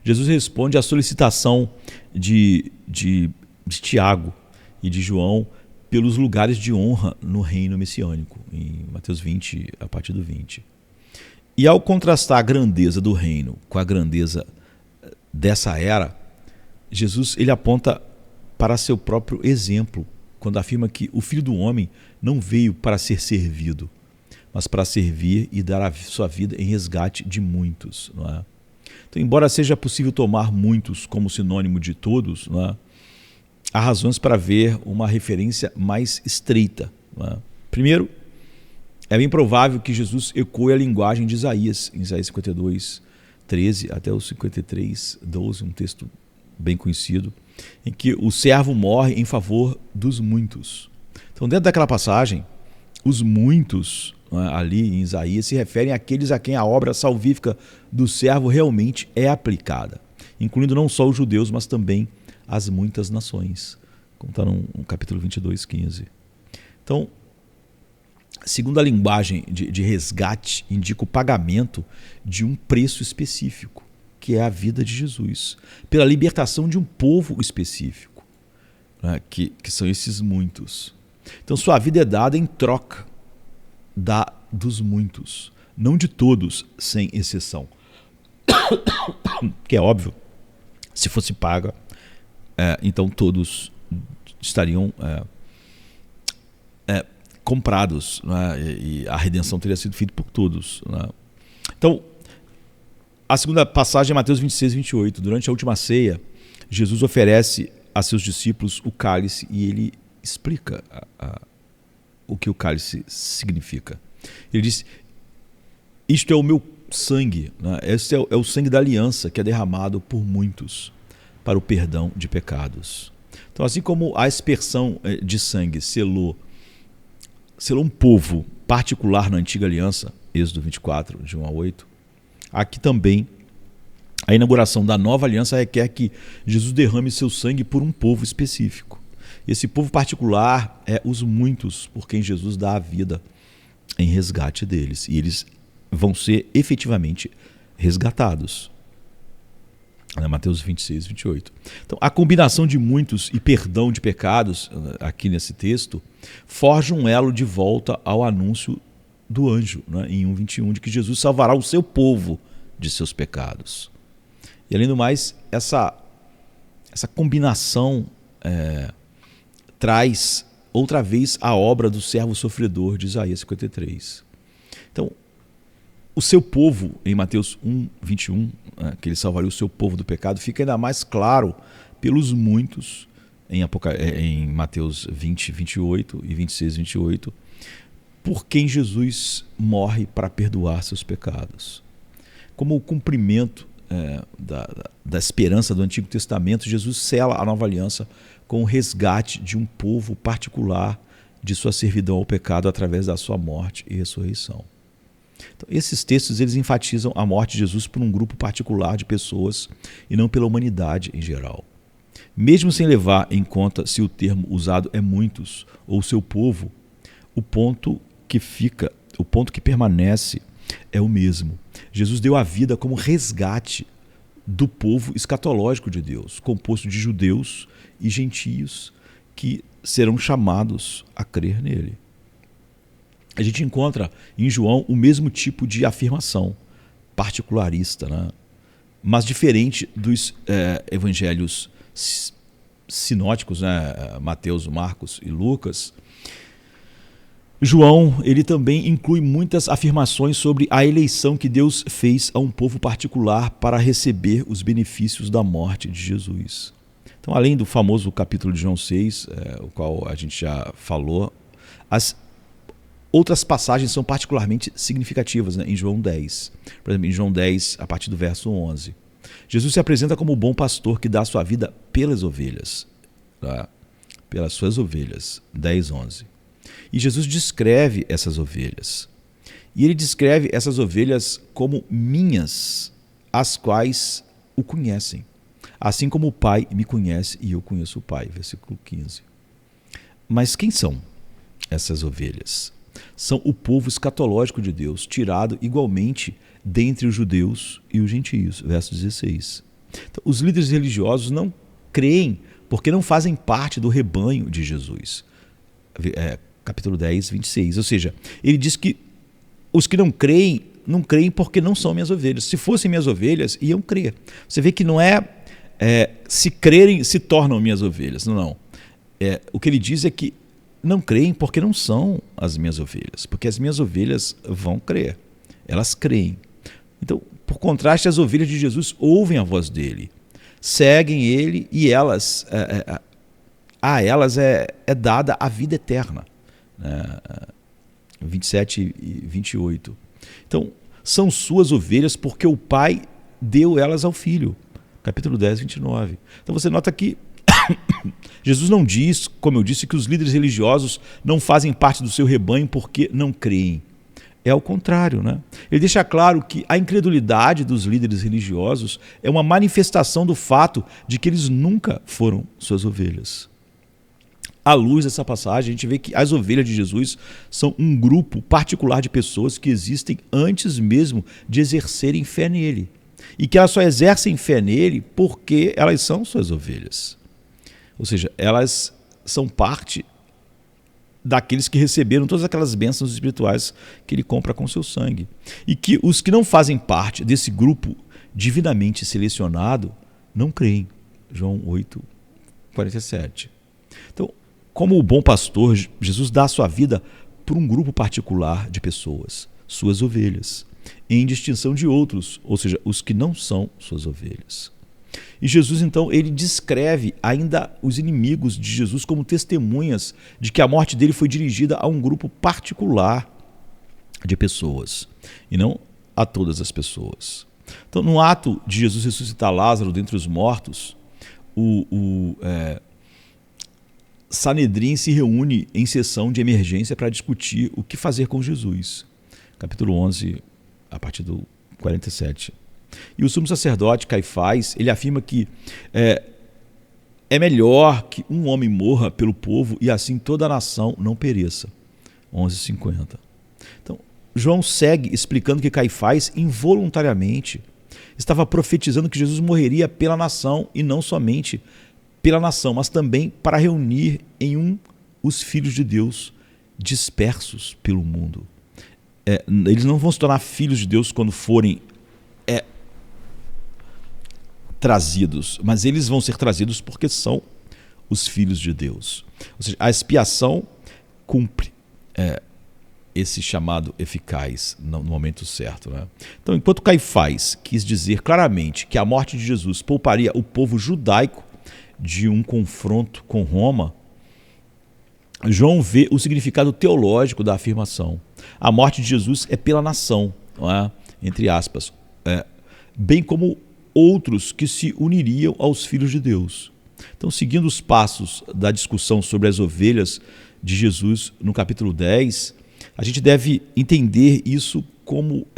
Jesus responde à solicitação de Tiago e de João pelos lugares de honra no reino messiânico, em Mateus 20, a partir do 20. E ao contrastar a grandeza do reino com a grandeza dessa era, Jesus ele aponta para seu próprio exemplo, quando afirma que o Filho do Homem não veio para ser servido, mas para servir e dar a sua vida em resgate de muitos. Não é? Então, embora seja possível tomar muitos como sinônimo de todos, não é? Há razões para ver uma referência mais estreita. Não é? Primeiro, é bem provável que Jesus ecoe a linguagem de Isaías, em Isaías 52:13 até o 53:12, um texto bem conhecido, em que o servo morre em favor dos muitos. Então, dentro daquela passagem, os muitos, né, ali em Isaías, se referem àqueles a quem a obra salvífica do servo realmente é aplicada, incluindo não só os judeus, mas também as muitas nações, como está no capítulo 22:15. Então, segundo a linguagem de resgate, indica o pagamento de um preço específico, que é a vida de Jesus, pela libertação de um povo específico, né, que são esses muitos. Então, sua vida é dada em troca dos muitos, não de todos, sem exceção. Que é óbvio, se fosse paga, então todos estariam comprados, né, e a redenção teria sido feita por todos, né? Então, a segunda passagem é Mateus 26:28. Durante a última ceia, Jesus oferece a seus discípulos o cálice e ele explica o que o cálice significa. Ele diz: isto é o meu sangue, né? Esse é o sangue da aliança que é derramado por muitos para o perdão de pecados. Então, assim como a aspersão de sangue selou um povo particular na antiga aliança, Êxodo 24, de 1-8, aqui também a inauguração da nova aliança requer que Jesus derrame seu sangue por um povo específico. Esse povo particular é os muitos por quem Jesus dá a vida em resgate deles. E eles vão ser efetivamente resgatados. Mateus 26:28. Então, a combinação de muitos e perdão de pecados, aqui nesse texto, forja um elo de volta ao anúncio do anjo, né, em 1:21, de que Jesus salvará o seu povo de seus pecados. E, além do mais, essa combinação traz outra vez a obra do servo sofredor de Isaías 53. Então, o seu povo, em Mateus 1:21, que ele salvaria o seu povo do pecado, fica ainda mais claro pelos muitos, em Mateus 20:28 e 26:28, por quem Jesus morre para perdoar seus pecados. Como o cumprimento da esperança do Antigo Testamento, Jesus sela a nova aliança com o resgate de um povo particular de sua servidão ao pecado através da sua morte e ressurreição. Então, esses textos eles enfatizam a morte de Jesus por um grupo particular de pessoas e não pela humanidade em geral. Mesmo sem levar em conta se o termo usado é muitos ou seu povo, o ponto que permanece é o mesmo. Jesus deu a vida como resgate do povo escatológico de Deus, composto de judeus e gentios que serão chamados a crer nele. a gente encontra em João o mesmo tipo de afirmação particularista, né? Mas diferente dos evangelhos sinóticos, né? Mateus, Marcos e Lucas. João, ele também inclui muitas afirmações sobre a eleição que Deus fez a um povo particular para receber os benefícios da morte de Jesus. Então, além do famoso capítulo de João 6, o qual a gente já falou, as outras passagens são particularmente significativas, né? Em João 10. Por exemplo, em João 10, a partir do verso 11. Jesus se apresenta como o bom pastor que dá a sua vida pelas ovelhas. Tá? Pelas suas ovelhas. 10, 11. E Jesus descreve essas ovelhas. E ele descreve essas ovelhas como minhas, as quais o conhecem. Assim como o Pai me conhece e eu conheço o Pai. Versículo 15. Mas quem são essas ovelhas? São o povo escatológico de Deus, tirado igualmente dentre os judeus e os gentios. Verso 16. Então, os líderes religiosos não creem porque não fazem parte do rebanho de Jesus. Capítulo 10, 26. Ou seja, ele diz que os que não creem porque não são minhas ovelhas. Se fossem minhas ovelhas, iam crer. Você vê que não se crerem, se tornam minhas ovelhas. Não. O que ele diz é que não creem porque não são as minhas ovelhas. Porque as minhas ovelhas vão crer. Elas creem. Então, por contraste, as ovelhas de Jesus ouvem a voz dele, seguem ele e a elas é dada a vida eterna. 27 e 28. Então, são suas ovelhas porque o Pai deu elas ao Filho. Capítulo 10, 29. Então você nota que Jesus não diz, como eu disse, que os líderes religiosos não fazem parte do seu rebanho porque não creem. É o contrário, né? Ele deixa claro que a incredulidade dos líderes religiosos é uma manifestação do fato de que eles nunca foram suas ovelhas. À luz dessa passagem, a gente vê que as ovelhas de Jesus são um grupo particular de pessoas que existem antes mesmo de exercerem fé nele. E que elas só exercem fé nele porque elas são suas ovelhas. Ou seja, elas são parte daqueles que receberam todas aquelas bênçãos espirituais que ele compra com seu sangue. E que os que não fazem parte desse grupo divinamente selecionado não creem. João 8, 47. Então, como o bom pastor, Jesus dá a sua vida por um grupo particular de pessoas, suas ovelhas, em distinção de outros, ou seja, os que não são suas ovelhas. E Jesus, então, ele descreve ainda os inimigos de Jesus como testemunhas de que a morte dele foi dirigida a um grupo particular de pessoas, e não a todas as pessoas. Então, no ato de Jesus ressuscitar Lázaro dentre os mortos, Sanedrim se reúne em sessão de emergência para discutir o que fazer com Jesus. Capítulo 11, a partir do 47. E o sumo sacerdote Caifás, ele afirma que é melhor que um homem morra pelo povo e assim toda a nação não pereça. 11:50. Então, João segue explicando que Caifás involuntariamente estava profetizando que Jesus morreria pela nação e não somente pela nação, mas também para reunir em os filhos de Deus dispersos pelo mundo. Eles não vão se tornar filhos de Deus quando forem trazidos, mas eles vão ser trazidos porque são os filhos de Deus. Ou seja, a expiação cumpre esse chamado eficaz no momento certo, né? Então, enquanto Caifás quis dizer claramente que a morte de Jesus pouparia o povo judaico de um confronto com Roma, João vê o significado teológico da afirmação. A morte de Jesus é pela nação, não é? Entre aspas, bem como outros que se uniriam aos filhos de Deus. Então, seguindo os passos da discussão sobre as ovelhas de Jesus no capítulo 10, a gente deve entender isso como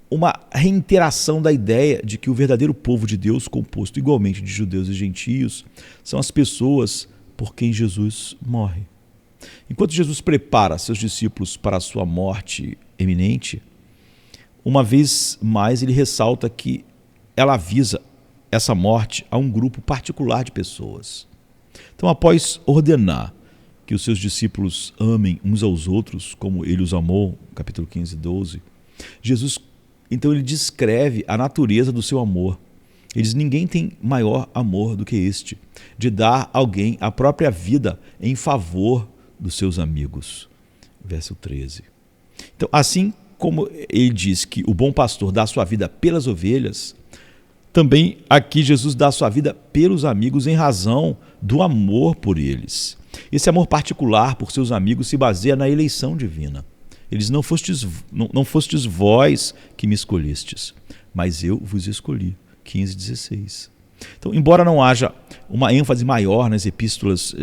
uma reiteração da ideia de que o verdadeiro povo de Deus, composto igualmente de judeus e gentios, são as pessoas por quem Jesus morre. Enquanto Jesus prepara seus discípulos para a sua morte eminente, uma vez mais ele ressalta que ela avisa essa morte a um grupo particular de pessoas. Então, após ordenar que os seus discípulos amem uns aos outros, como ele os amou, capítulo 15, 12. Jesus, então, ele descreve a natureza do seu amor. Ele diz: ninguém tem maior amor do que este, de dar a alguém a própria vida em favor dos seus amigos. Verso 13. Então, assim como ele diz que o bom pastor dá a sua vida pelas ovelhas, também aqui Jesus dá a sua vida pelos amigos em razão do amor por eles. Esse amor particular por seus amigos se baseia na eleição divina. Eles não fostes vós que me escolhestes, mas eu vos escolhi. 15, 16. Então, embora não haja uma ênfase maior nas epístolas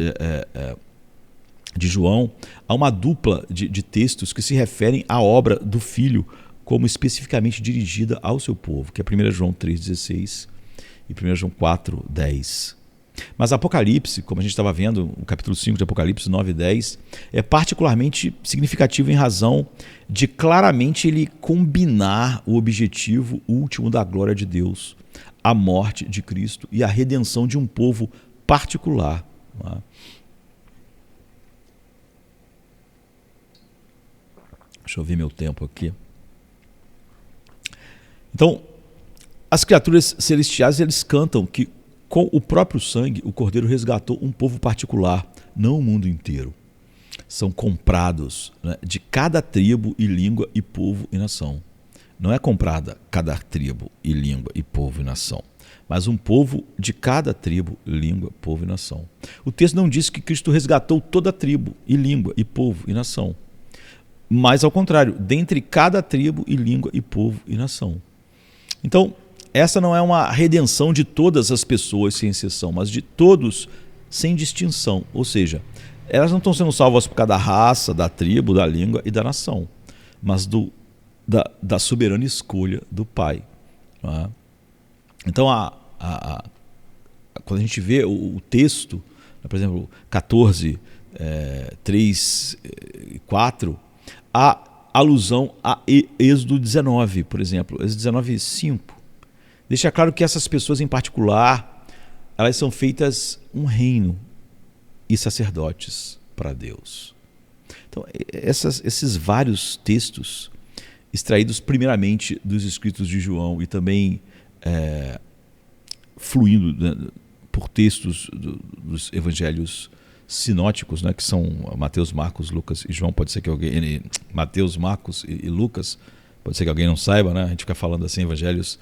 de João, há uma dupla de textos que se referem à obra do Filho como especificamente dirigida ao seu povo, que é 1 João 3,16 e 1 João 4,10. Mas Apocalipse, como a gente estava vendo, o capítulo 5 de Apocalipse 9 e 10, é particularmente significativo em razão de claramente ele combinar o objetivo último da glória de Deus, a morte de Cristo e a redenção de um povo particular. Deixa eu ver meu tempo aqui. Então, as criaturas celestiais, eles cantam que com o próprio sangue o Cordeiro resgatou um povo particular, não o mundo inteiro. São comprados, né, de cada tribo e língua e povo e nação. Não é comprada cada tribo e língua e povo e nação, mas um povo de cada tribo, língua, povo e nação. O texto não diz que Cristo resgatou toda a tribo e língua e povo e nação, mas ao contrário, dentre cada tribo e língua e povo e nação. Então, essa não é uma redenção de todas as pessoas sem exceção, mas de todos sem distinção. Ou seja, elas não estão sendo salvas por cada raça, da tribo, da língua e da nação, mas da soberana escolha do Pai. Então, quando a gente vê o texto, por exemplo, 14, 3, 4, há alusão a Êxodo 19, por exemplo, Êxodo 19, 5. Deixa claro que essas pessoas em particular, elas são feitas um reino e sacerdotes para Deus. Então, esses vários textos, extraídos primeiramente dos escritos de João e também fluindo, né, por textos dos evangelhos sinóticos, né, que são Mateus, Marcos, Lucas e João. Pode ser que alguém... Mateus, Marcos e Lucas, pode ser que alguém não saiba, né? A gente fica falando assim, evangelhos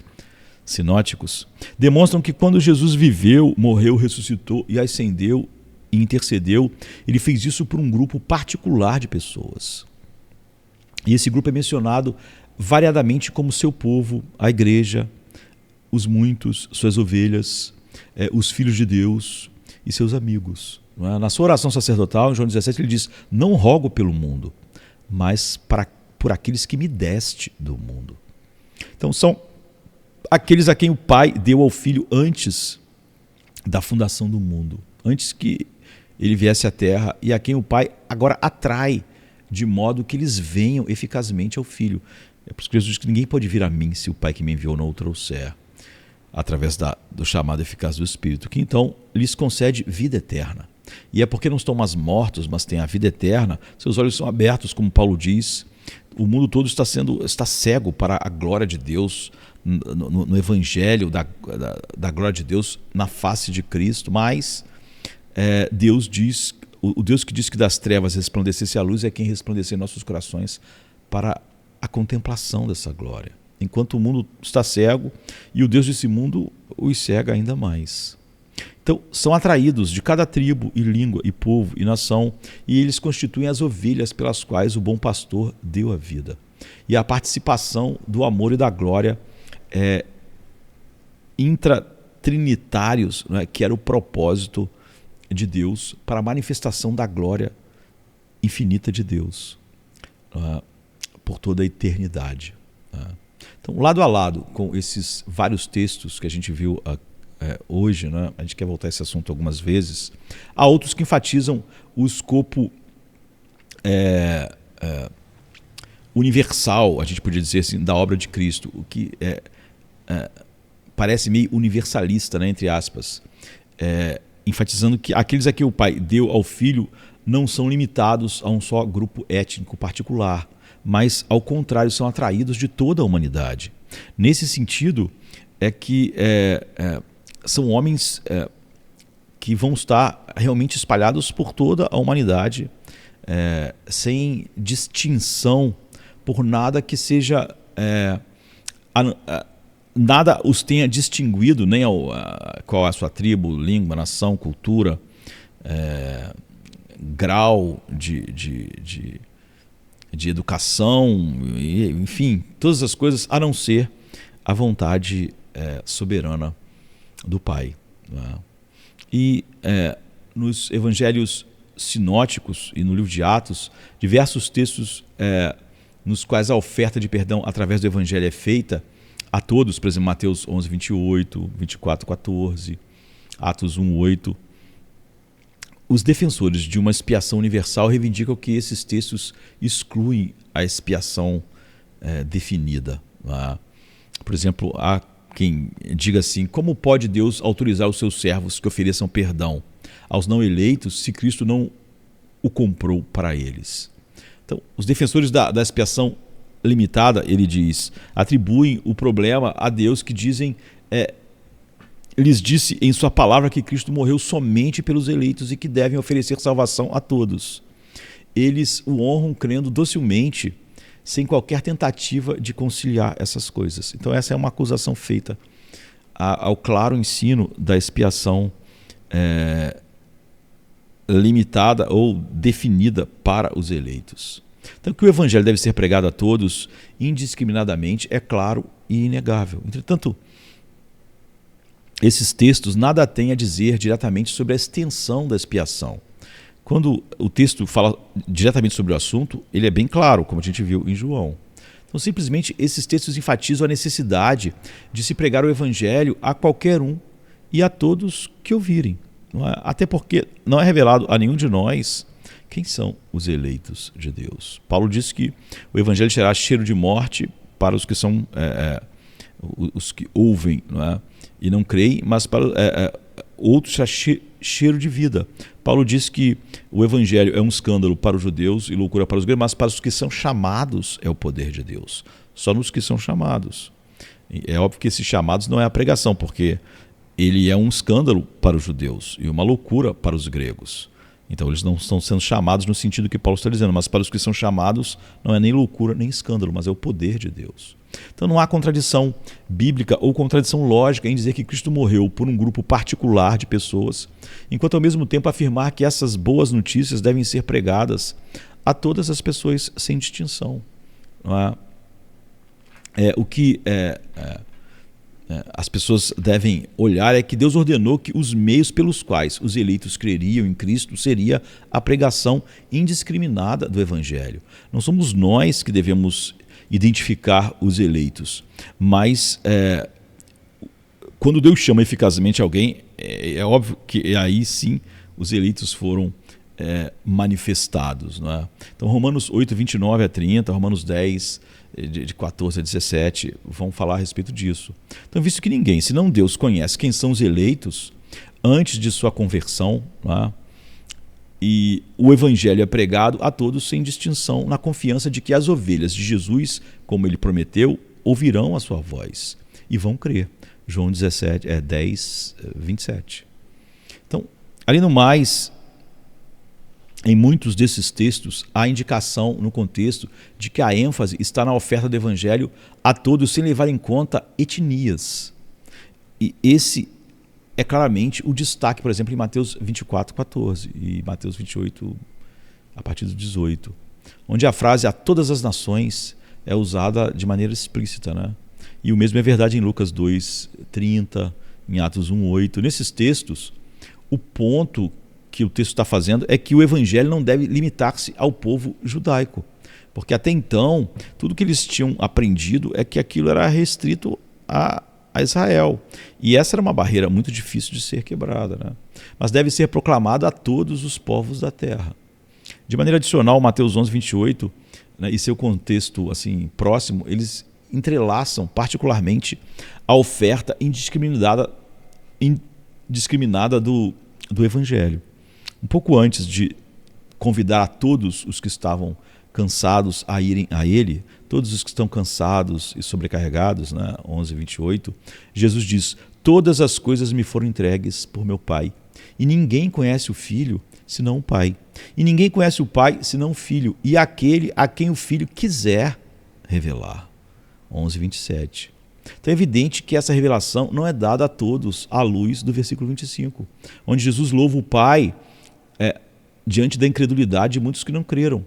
sinóticos, demonstram que quando Jesus viveu, morreu, ressuscitou e ascendeu e intercedeu, ele fez isso por um grupo particular de pessoas. E esse grupo é mencionado variadamente como seu povo, a igreja, os muitos, suas ovelhas, os filhos de Deus e seus amigos. Na sua oração sacerdotal, em João 17, ele diz: não rogo pelo mundo, mas por aqueles que me deste do mundo. Então são aqueles a quem o Pai deu ao Filho antes da fundação do mundo, antes que ele viesse à Terra, e a quem o Pai agora atrai, de modo que eles venham eficazmente ao Filho. É por isso que Jesus diz que ninguém pode vir a mim se o Pai que me enviou não o trouxer, através do chamado eficaz do Espírito, que então lhes concede vida eterna. E é porque não estão mais mortos, mas têm a vida eterna, seus olhos são abertos, como Paulo diz. O mundo todo está cego para a glória de Deus, no evangelho da glória de Deus na face de Cristo, mas Deus diz, o Deus que diz que das trevas resplandecesse a luz é quem resplandecer em nossos corações para a contemplação dessa glória. Enquanto o mundo está cego e o Deus desse mundo os cega ainda mais. Então, são atraídos de cada tribo e língua e povo e nação, e eles constituem as ovelhas pelas quais o bom pastor deu a vida. E a participação do amor e da glória intratrinitários, né, que era o propósito de Deus para a manifestação da glória infinita de Deus por toda a eternidade. Então, lado a lado com esses vários textos que a gente viu hoje, né, a gente quer voltar a esse assunto algumas vezes, há outros que enfatizam o escopo universal, a gente podia dizer assim, da obra de Cristo, o que parece meio universalista, né, entre aspas, enfatizando que aqueles a quem o Pai deu ao Filho não são limitados a um só grupo étnico particular, mas, ao contrário, são atraídos de toda a humanidade. Nesse sentido, é que são homens que vão estar realmente espalhados por toda a humanidade, sem distinção por nada que seja... nada os tenha distinguido, nem qual é a sua tribo, língua, nação, cultura, grau de educação, enfim, todas as coisas, a não ser a vontade soberana do Pai. Né? E nos evangelhos sinóticos e no livro de Atos, diversos textos nos quais a oferta de perdão através do evangelho é feita a todos, por exemplo, Mateus 11, 28, 24, 14, Atos 1, 8. Os defensores de uma expiação universal reivindicam que esses textos excluem a expiação definida. Né? Por exemplo, há quem diga assim: como pode Deus autorizar os seus servos que ofereçam perdão aos não eleitos se Cristo não o comprou para eles? Então, os defensores da expiação limitada, ele diz, atribuem o problema a Deus, que dizem, lhes disse em sua palavra que Cristo morreu somente pelos eleitos e que devem oferecer salvação a todos. Eles o honram crendo docilmente, sem qualquer tentativa de conciliar essas coisas. Então essa é uma acusação feita ao claro ensino da expiação limitada ou definida para os eleitos. Então, que o evangelho deve ser pregado a todos indiscriminadamente é claro e inegável. Entretanto, esses textos nada têm a dizer diretamente sobre a extensão da expiação. Quando o texto fala diretamente sobre o assunto, ele é bem claro, como a gente viu em João. Então, simplesmente, esses textos enfatizam a necessidade de se pregar o evangelho a qualquer um e a todos que ouvirem. Não é? Até porque não é revelado a nenhum de nós quem são os eleitos de Deus. Paulo diz que o evangelho será cheiro de morte para os que são os que ouvem, não é? E não creem, mas para outros será cheiro de vida. Paulo diz que o evangelho é um escândalo para os judeus e loucura para os gregos, mas para os que são chamados é o poder de Deus. Só nos que são chamados. É óbvio que esses chamados não é a pregação, porque ele é um escândalo para os judeus e uma loucura para os gregos. Então eles não estão sendo chamados no sentido que Paulo está dizendo, mas para os que são chamados não é nem loucura nem escândalo, mas é o poder de Deus. Então não há contradição bíblica ou contradição lógica em dizer que Cristo morreu por um grupo particular de pessoas, enquanto ao mesmo tempo afirmar que essas boas notícias devem ser pregadas a todas as pessoas sem distinção. Não é? O que as pessoas devem olhar é que Deus ordenou que os meios pelos quais os eleitos creriam em Cristo seria a pregação indiscriminada do Evangelho. Não somos nós que devemos identificar os eleitos, mas quando Deus chama eficazmente alguém, é óbvio que aí sim os eleitos foram manifestados. Não é? Então Romanos 8, 29 a 30, Romanos 10, de 14 a 17, vão falar a respeito disso. Então, visto que ninguém, senão Deus, conhece quem são os eleitos antes de sua conversão, não é? E o evangelho é pregado a todos sem distinção, na confiança de que as ovelhas de Jesus, como ele prometeu, ouvirão a sua voz e vão crer. João 10, 27. Então, além do mais, em muitos desses textos, há indicação no contexto de que a ênfase está na oferta do evangelho a todos, sem levar em conta etnias. E esse é claramente o destaque, por exemplo, em Mateus 24, 14 e Mateus 28, a partir do 18, onde a frase "a todas as nações" é usada de maneira explícita. Né? E o mesmo é verdade em Lucas 2, 30, em Atos 1, 8. Nesses textos, o ponto que o texto está fazendo é que o evangelho não deve limitar-se ao povo judaico, porque até então tudo que eles tinham aprendido é que aquilo era restrito a Israel, e essa era uma barreira muito difícil de ser quebrada, né? Mas deve ser proclamado a todos os povos da terra. De maneira adicional, Mateus 11, 28, né, e seu contexto assim, próximo, eles entrelaçam particularmente a oferta indiscriminada do evangelho. Um pouco antes de convidar a todos os que estavam cansados a irem a ele, todos os que estão cansados e sobrecarregados, né? 11:28, Jesus diz: todas as coisas me foram entregues por meu Pai, e ninguém conhece o Filho senão o Pai, e ninguém conhece o Pai senão o Filho, e aquele a quem o Filho quiser revelar. 11:27. Então é evidente que essa revelação não é dada a todos à luz do versículo 25, onde Jesus louva o Pai diante da incredulidade de muitos que não creram.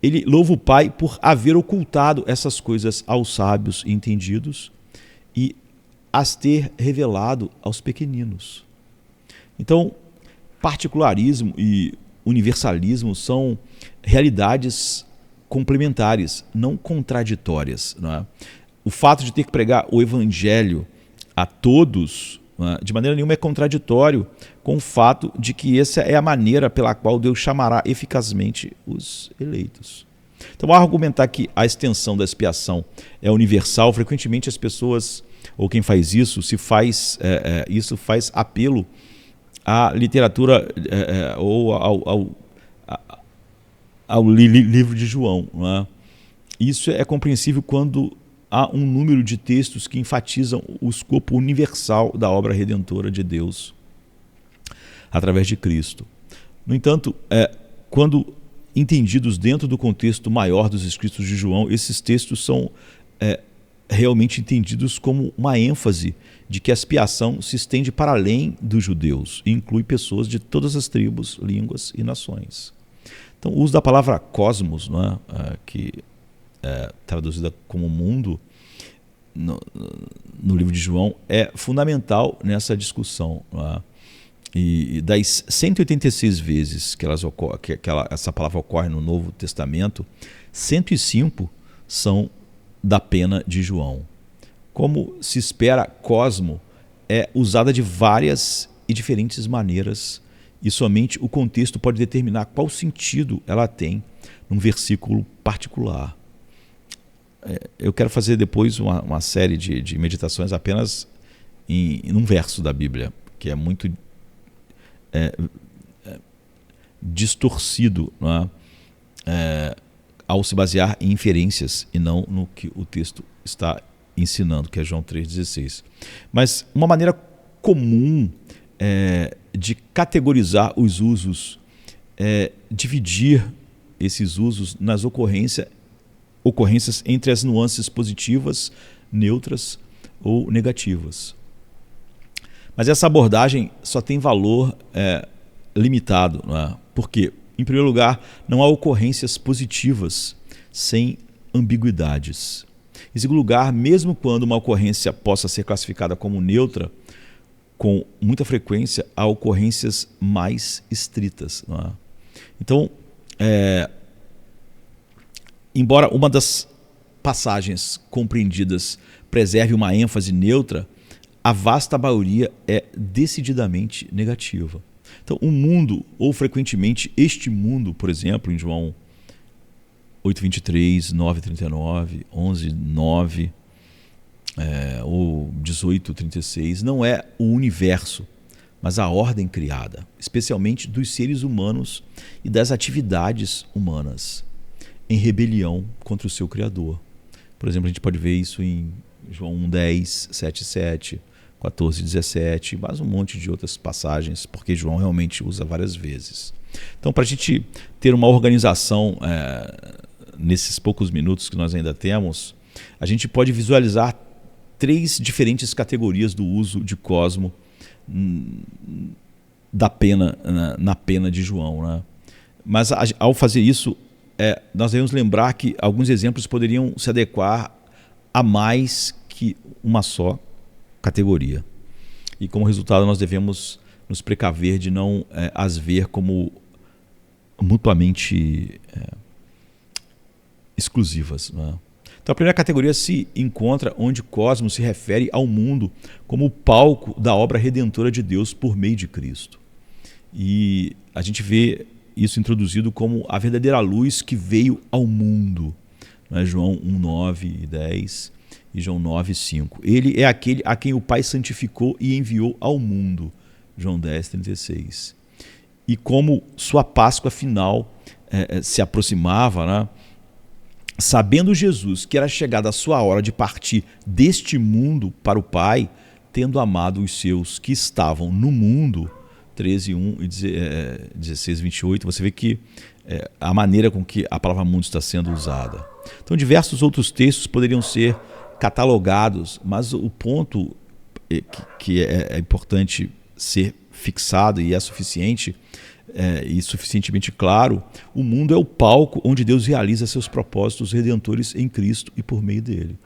Ele louva o Pai por haver ocultado essas coisas aos sábios e entendidos e as ter revelado aos pequeninos. Então, particularismo e universalismo são realidades complementares, não contraditórias. Não é? O fato de ter que pregar o evangelho a todos, não é? De maneira nenhuma é contraditório com o fato de que essa é a maneira pela qual Deus chamará eficazmente os eleitos. Então, ao argumentar que a extensão da expiação é universal, frequentemente as pessoas, ou quem faz isso, isso faz apelo à literatura ou ao livro de João. Não é? Isso é compreensível quando há um número de textos que enfatizam o escopo universal da obra redentora de Deus através de Cristo. No entanto, quando entendidos dentro do contexto maior dos escritos de João, esses textos são realmente entendidos como uma ênfase de que a expiação se estende para além dos judeus e inclui pessoas de todas as tribos, línguas e nações. Então, o uso da palavra cosmos, não é? Que é traduzida como mundo, no livro de João, é fundamental nessa discussão. Não é? E das 186 vezes que essa palavra ocorre no Novo Testamento, 105 são da pena de João. Como se espera, cosmo é usada de várias e diferentes maneiras e somente o contexto pode determinar qual sentido ela tem num versículo particular. Eu quero fazer depois uma série de meditações apenas em um verso da Bíblia, que é muito distorcido, não é? Ao se basear em inferências e não no que o texto está ensinando, que é João 3,16. Mas uma maneira comum de categorizar os usos é dividir esses usos nas ocorrências entre as nuances positivas, neutras ou negativas. Mas essa abordagem só tem valor limitado. Não é? Por quê? Em primeiro lugar, não há ocorrências positivas sem ambiguidades. Em segundo lugar, mesmo quando uma ocorrência possa ser classificada como neutra, com muita frequência há ocorrências mais estritas. Não é? Então, embora uma das passagens compreendidas preserve uma ênfase neutra, a vasta maioria é decididamente negativa. Então, o mundo, ou frequentemente este mundo, por exemplo, em João 8:23, 9:39, 11:9, ou 18:36, não é o universo, mas a ordem criada, especialmente dos seres humanos e das atividades humanas, em rebelião contra o seu Criador. Por exemplo, a gente pode ver isso em João 1:10, 7:7, 14:17, mais um monte de outras passagens, porque João realmente usa várias vezes. Então, para a gente ter uma organização nesses poucos minutos que nós ainda temos, a gente pode visualizar 3 diferentes categorias do uso de cosmo da pena, na pena de João. Né? Mas ao fazer isso, nós devemos lembrar que alguns exemplos poderiam se adequar a mais que uma só categoria. E como resultado nós devemos nos precaver de não as ver como mutuamente exclusivas. Não é? Então a primeira categoria se encontra onde cosmos se refere ao mundo como o palco da obra redentora de Deus por meio de Cristo. E a gente vê isso introduzido como a verdadeira luz que veio ao mundo. Não é? João 1:9 e 10 e João 9:5. Ele é aquele a quem o Pai santificou e enviou ao mundo. João 10:36. e como sua Páscoa final se aproximava, né? Sabendo Jesus que era chegada a sua hora de partir deste mundo para o Pai, tendo amado os seus que estavam no mundo, 13, 1 e 16, 28, você vê que a maneira com que a palavra mundo está sendo usada. Então, diversos outros textos poderiam ser catalogados, mas o ponto que é importante ser fixado e é suficiente e suficientemente claro: o mundo é o palco onde Deus realiza seus propósitos redentores em Cristo e por meio dele.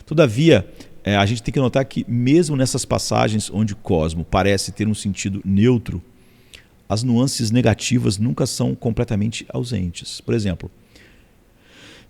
Todavia, a gente tem que notar que mesmo nessas passagens onde cosmo parece ter um sentido neutro, as nuances negativas nunca são completamente ausentes. Por exemplo,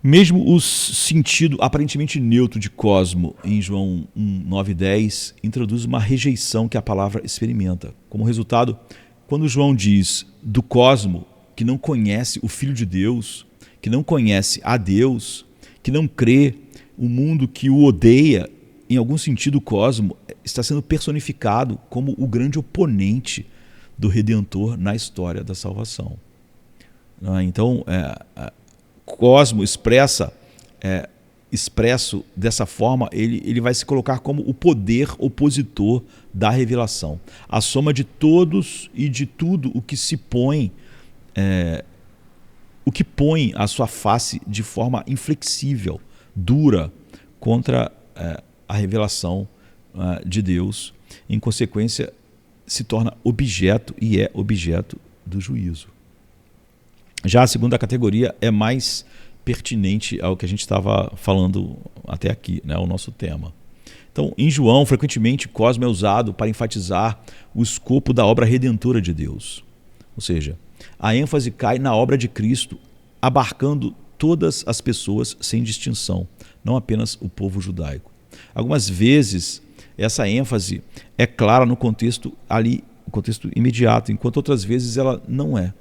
mesmo o sentido aparentemente neutro de cosmo em João 1, 9 e 10 introduz uma rejeição que a palavra experimenta. Como resultado, quando João diz do cosmo que não conhece o Filho de Deus, que não conhece a Deus, que não crê, o mundo que o odeia, em algum sentido o cosmo está sendo personificado como o grande oponente do Redentor na história da salvação. Então, cosmo expresso dessa forma, ele vai se colocar como o poder opositor da revelação. A soma de todos e de tudo o que se põe, o que põe a sua face de forma inflexível, dura, contra a revelação de Deus. Em consequência, se torna objeto e é objeto do juízo. Já a segunda categoria é mais pertinente ao que a gente estava falando até aqui, né, o nosso tema. Então, em João, frequentemente, cosmo é usado para enfatizar o escopo da obra redentora de Deus. Ou seja, a ênfase cai na obra de Cristo, abarcando todas as pessoas sem distinção, não apenas o povo judaico. Algumas vezes, essa ênfase é clara no contexto imediato, enquanto outras vezes ela não é.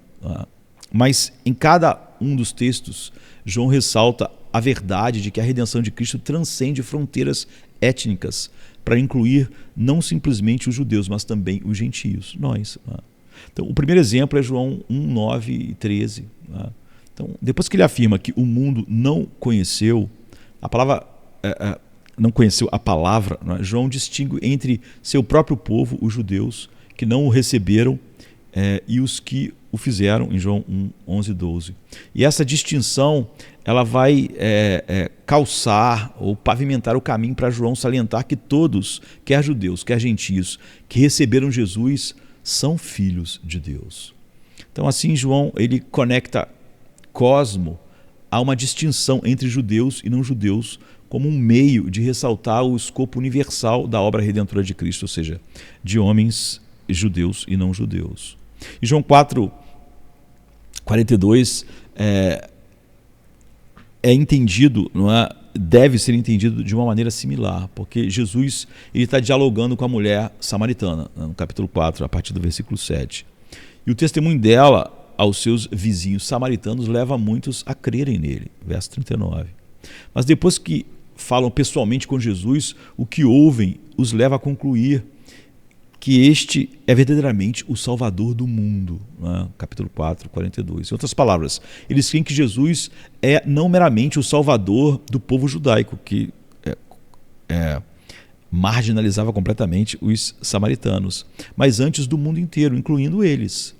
Mas em cada um dos textos, João ressalta a verdade de que a redenção de Cristo transcende fronteiras étnicas para incluir não simplesmente os judeus, mas também os gentios, nós. Então, o primeiro exemplo é João 1, 9 e 13. Então, depois que ele afirma que o mundo não conheceu a palavra, João distingue entre seu próprio povo, os judeus, que não o receberam, e os que o fizeram, em João 1, 11 e 12. E essa distinção ela vai calçar ou pavimentar o caminho para João salientar que todos, quer judeus, quer gentios, que receberam Jesus, são filhos de Deus. Então, assim, João ele conecta cosmo a uma distinção entre judeus e não judeus como um meio de ressaltar o escopo universal da obra redentora de Cristo, ou seja, de homens judeus e não judeus. E João 4, 42 é entendido, deve ser entendido de uma maneira similar, porque Jesus está dialogando com a mulher samaritana, no capítulo 4, a partir do versículo 7. E o testemunho dela aos seus vizinhos samaritanos leva muitos a crerem nele, verso 39. Mas depois que falam pessoalmente com Jesus, o que ouvem os leva a concluir que este é verdadeiramente o Salvador do mundo, capítulo 4, 42. Em outras palavras, eles creem que Jesus é não meramente o Salvador do povo judaico, que marginalizava completamente os samaritanos, mas antes do mundo inteiro, incluindo eles,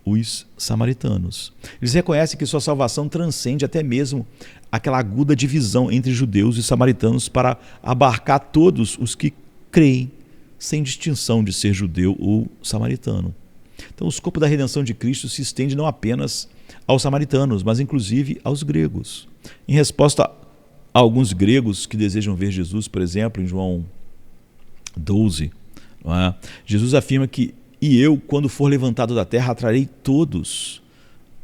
os samaritanos. Eles reconhecem que sua salvação transcende até mesmo aquela aguda divisão entre judeus e samaritanos para abarcar todos os que creem, sem distinção de ser judeu ou samaritano. Então, o escopo da redenção de Cristo se estende não apenas aos samaritanos, mas inclusive aos gregos. Em resposta a alguns gregos que desejam ver Jesus, por exemplo, em João 12, Jesus afirma que "E eu, quando for levantado da terra, atrarei todos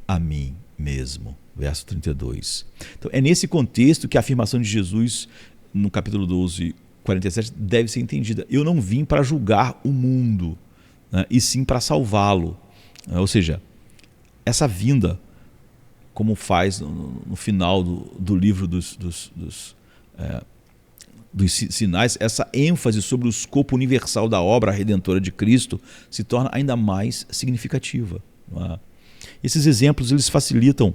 a mim mesmo", verso 32. Então, é nesse contexto que a afirmação de Jesus, no capítulo 12, 47, deve ser entendida. Eu não vim para julgar o mundo, e sim para salvá-lo. Ou seja, essa vinda, como faz no final do livro dos sinais, essa ênfase sobre o escopo universal da obra redentora de Cristo se torna ainda mais significativa. não é? Esses exemplos eles facilitam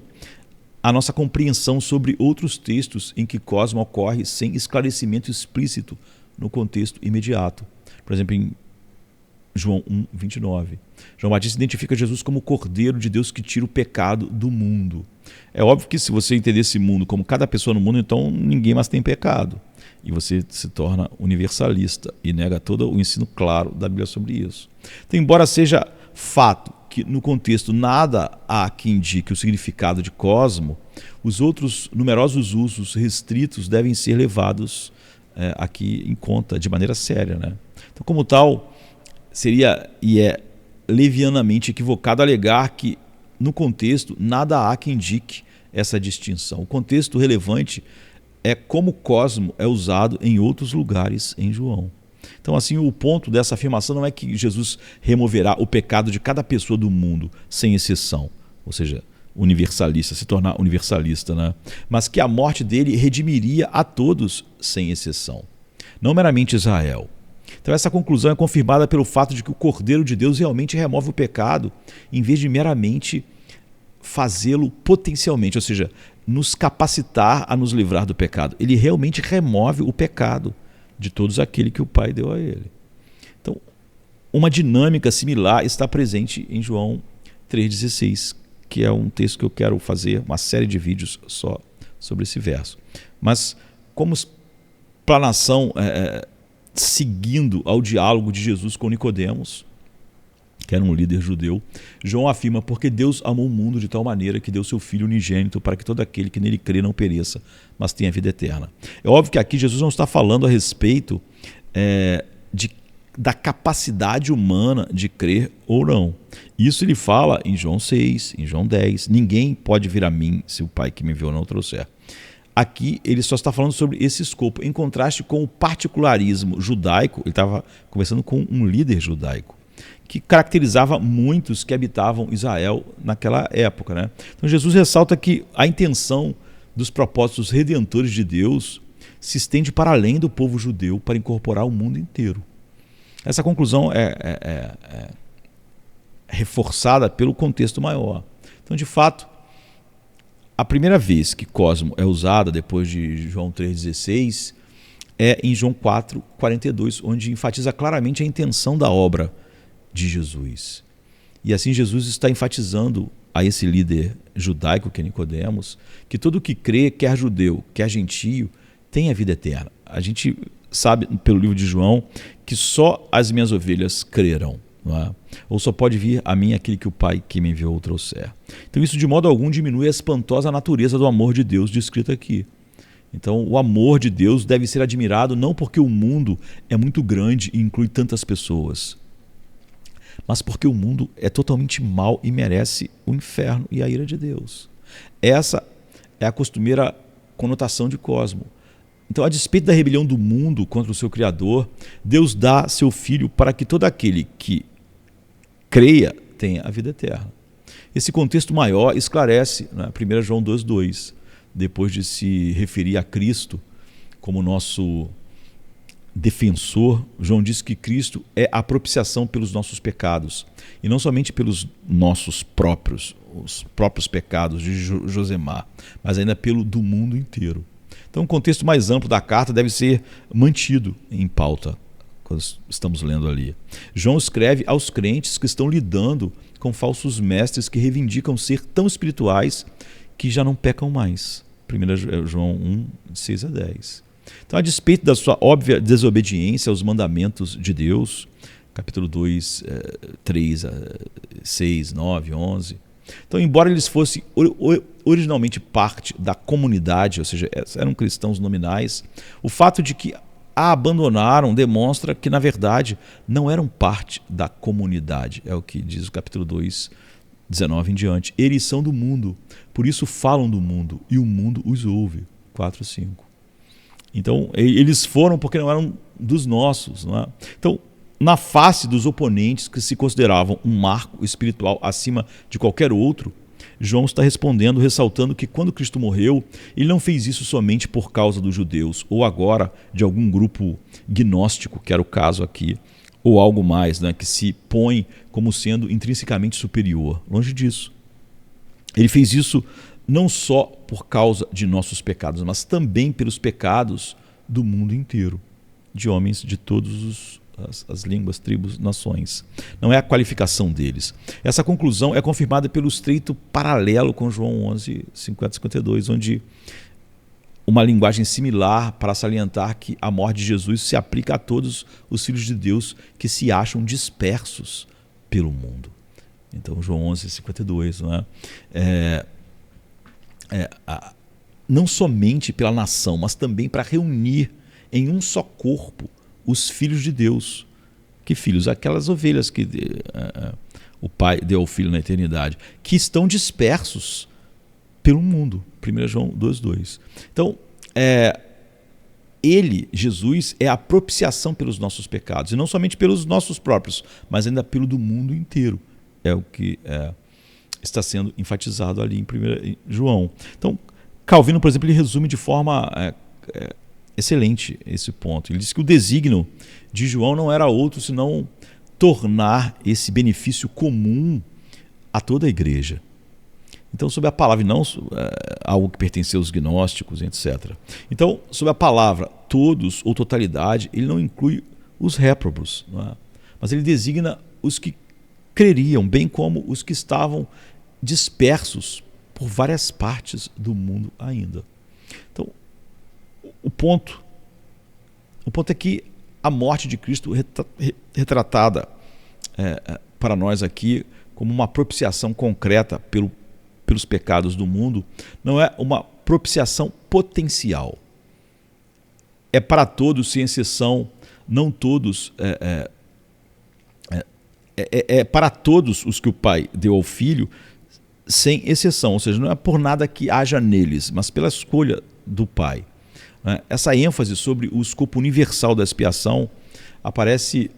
a nossa compreensão sobre outros textos em que Cosmo ocorre sem esclarecimento explícito no contexto imediato. Por exemplo, em João 1, 29. João Batista identifica Jesus como o Cordeiro de Deus que tira o pecado do mundo. É óbvio que se você entender esse mundo como cada pessoa no mundo, então ninguém mais tem pecado. E você se torna universalista e nega todo o ensino claro da Bíblia sobre isso. Então, embora seja fato que no contexto nada há que indique o significado de cosmo, os outros numerosos usos restritos devem ser levados aqui em conta de maneira séria, né? Então, como tal, seria e é levianamente equivocado alegar que no contexto nada há que indique essa distinção. O contexto relevante é como o cosmo é usado em outros lugares em João. Então, assim, o ponto dessa afirmação não é que Jesus removerá o pecado de cada pessoa do mundo, sem exceção, ou seja, universalista, se tornar universalista, né? Mas que a morte dele redimiria a todos, sem exceção, não meramente Israel. Então, essa conclusão é confirmada pelo fato de que o Cordeiro de Deus realmente remove o pecado, em vez de meramente fazê-lo potencialmente, ou seja, nos capacitar a nos livrar do pecado. Ele realmente remove o pecado de todos aqueles que o Pai deu a ele. Então, uma dinâmica similar está presente em João 3,16, que é um texto que eu quero fazer uma série de vídeos só sobre esse verso. Mas, como explanação seguindo ao diálogo de Jesus com Nicodemos, que era um líder judeu, João afirma: porque Deus amou o mundo de tal maneira que deu seu Filho unigênito para que todo aquele que nele crê não pereça, mas tenha vida eterna. É óbvio que aqui Jesus não está falando a respeito da capacidade humana de crer ou não. Isso ele fala em João 6, em João 10. Ninguém pode vir a mim se o Pai que me enviou não o trouxer. Aqui ele só está falando sobre esse escopo, em contraste com o particularismo judaico. Ele estava conversando com um líder judaico que caracterizava muitos que habitavam Israel naquela época, né? Então Jesus ressalta que a intenção dos propósitos redentores de Deus se estende para além do povo judeu para incorporar o mundo inteiro. Essa conclusão é reforçada pelo contexto maior. Então, de fato, a primeira vez que cosmo é usada depois de João 3,16 é em João 4,42, onde enfatiza claramente a intenção da obra de Jesus. E assim Jesus está enfatizando a esse líder judaico que é Nicodemos, que todo que crê, quer judeu, quer gentio, tem a vida eterna. A gente sabe pelo livro de João que só as minhas ovelhas crerão, não é? Ou só pode vir a mim aquele que o Pai que me enviou trouxer. Então isso de modo algum diminui a espantosa natureza do amor de Deus descrito aqui. Então o amor de Deus deve ser admirado não porque o mundo é muito grande e inclui tantas pessoas, mas porque o mundo é totalmente mau e merece o inferno e a ira de Deus. Essa é a costumeira conotação de cosmo. Então, a despeito da rebelião do mundo contra o seu Criador, Deus dá seu Filho para que todo aquele que creia tenha a vida eterna. Esse contexto maior esclarece, né, 1 João 2,2, depois de se referir a Cristo como nosso defensor, João diz que Cristo é a propiciação pelos nossos pecados, e não somente pelos nossos próprios, os próprios pecados de Josemar, mas ainda pelo do mundo inteiro. Então o contexto mais amplo da carta deve ser mantido em pauta quando estamos lendo ali. João escreve aos crentes que estão lidando com falsos mestres que reivindicam ser tão espirituais que já não pecam mais. 1 João 1, de 6 a 10. Então, a despeito da sua óbvia desobediência aos mandamentos de Deus, capítulo 2, 3, 6, 9, 11. Então, embora eles fossem originalmente parte da comunidade, ou seja, eram cristãos nominais, o fato de que a abandonaram demonstra que, na verdade, não eram parte da comunidade. É o que diz o capítulo 2, 19 em diante. Eles são do mundo, por isso falam do mundo, e o mundo os ouve. 4, 5. Então, eles foram porque não eram dos nossos, não é? Então, na face dos oponentes que se consideravam um marco espiritual acima de qualquer outro, João está respondendo, ressaltando que quando Cristo morreu, ele não fez isso somente por causa dos judeus, ou agora de algum grupo gnóstico, que era o caso aqui, ou algo mais, né, que se põe como sendo intrinsecamente superior. Longe disso. Ele fez isso não só por causa de nossos pecados, mas também pelos pecados do mundo inteiro, de homens de todas as línguas, tribos, nações. Não é a qualificação deles. Essa conclusão é confirmada pelo estreito paralelo com João 11, 50 e 52, onde uma linguagem similar para salientar que a morte de Jesus se aplica a todos os filhos de Deus que se acham dispersos pelo mundo. Então, João 11, 52, não é? Não somente pela nação, mas também para reunir em um só corpo os filhos de Deus. Que filhos? Aquelas ovelhas que o Pai deu ao Filho na eternidade, que estão dispersos pelo mundo. 1 João 2,2. Então, ele, Jesus, é a propiciação pelos nossos pecados, e não somente pelos nossos próprios, mas ainda pelo do mundo inteiro. É o que está sendo enfatizado ali em 1 João. Então, Calvino, por exemplo, ele resume de forma excelente esse ponto. Ele diz que o desígnio de João não era outro senão tornar esse benefício comum a toda a igreja. Então, sobre a palavra, e não algo que pertenceu aos gnósticos, etc. Então, sobre a palavra todos ou totalidade, ele não inclui os réprobos, não é? Mas ele designa os que creriam, bem como os que estavam dispersos por várias partes do mundo ainda. Então, o ponto é que a morte de Cristo, retratada para nós aqui como uma propiciação concreta pelos pecados do mundo, não é uma propiciação potencial. É para todos, sem exceção, não todos. É para todos os que o Pai deu ao Filho, sem exceção. Ou seja, não é por nada que haja neles, mas pela escolha do Pai. Essa ênfase sobre o escopo universal da expiação aparece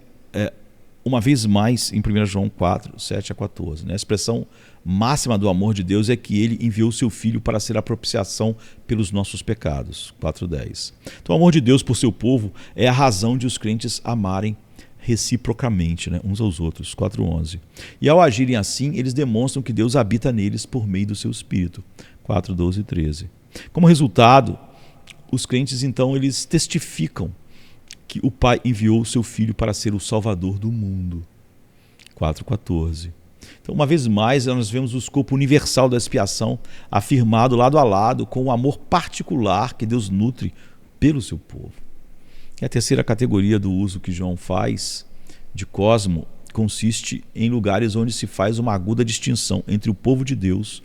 uma vez mais em 1 João 4, 7 a 14. A expressão máxima do amor de Deus é que ele enviou seu Filho para ser a propiciação pelos nossos pecados. 4:10. Então, o amor de Deus por seu povo é a razão de os crentes amarem reciprocamente, uns aos outros. 4:11. E ao agirem assim, eles demonstram que Deus habita neles por meio do seu Espírito. 4:12 e 13. Como resultado, os crentes, então, eles testificam que o Pai enviou o seu Filho para ser o Salvador do mundo. 4:14. Então, uma vez mais, nós vemos o escopo universal da expiação afirmado lado a lado com o amor particular que Deus nutre pelo seu povo. E a terceira categoria do uso que João faz de cosmo consiste em lugares onde se faz uma aguda distinção entre o povo de Deus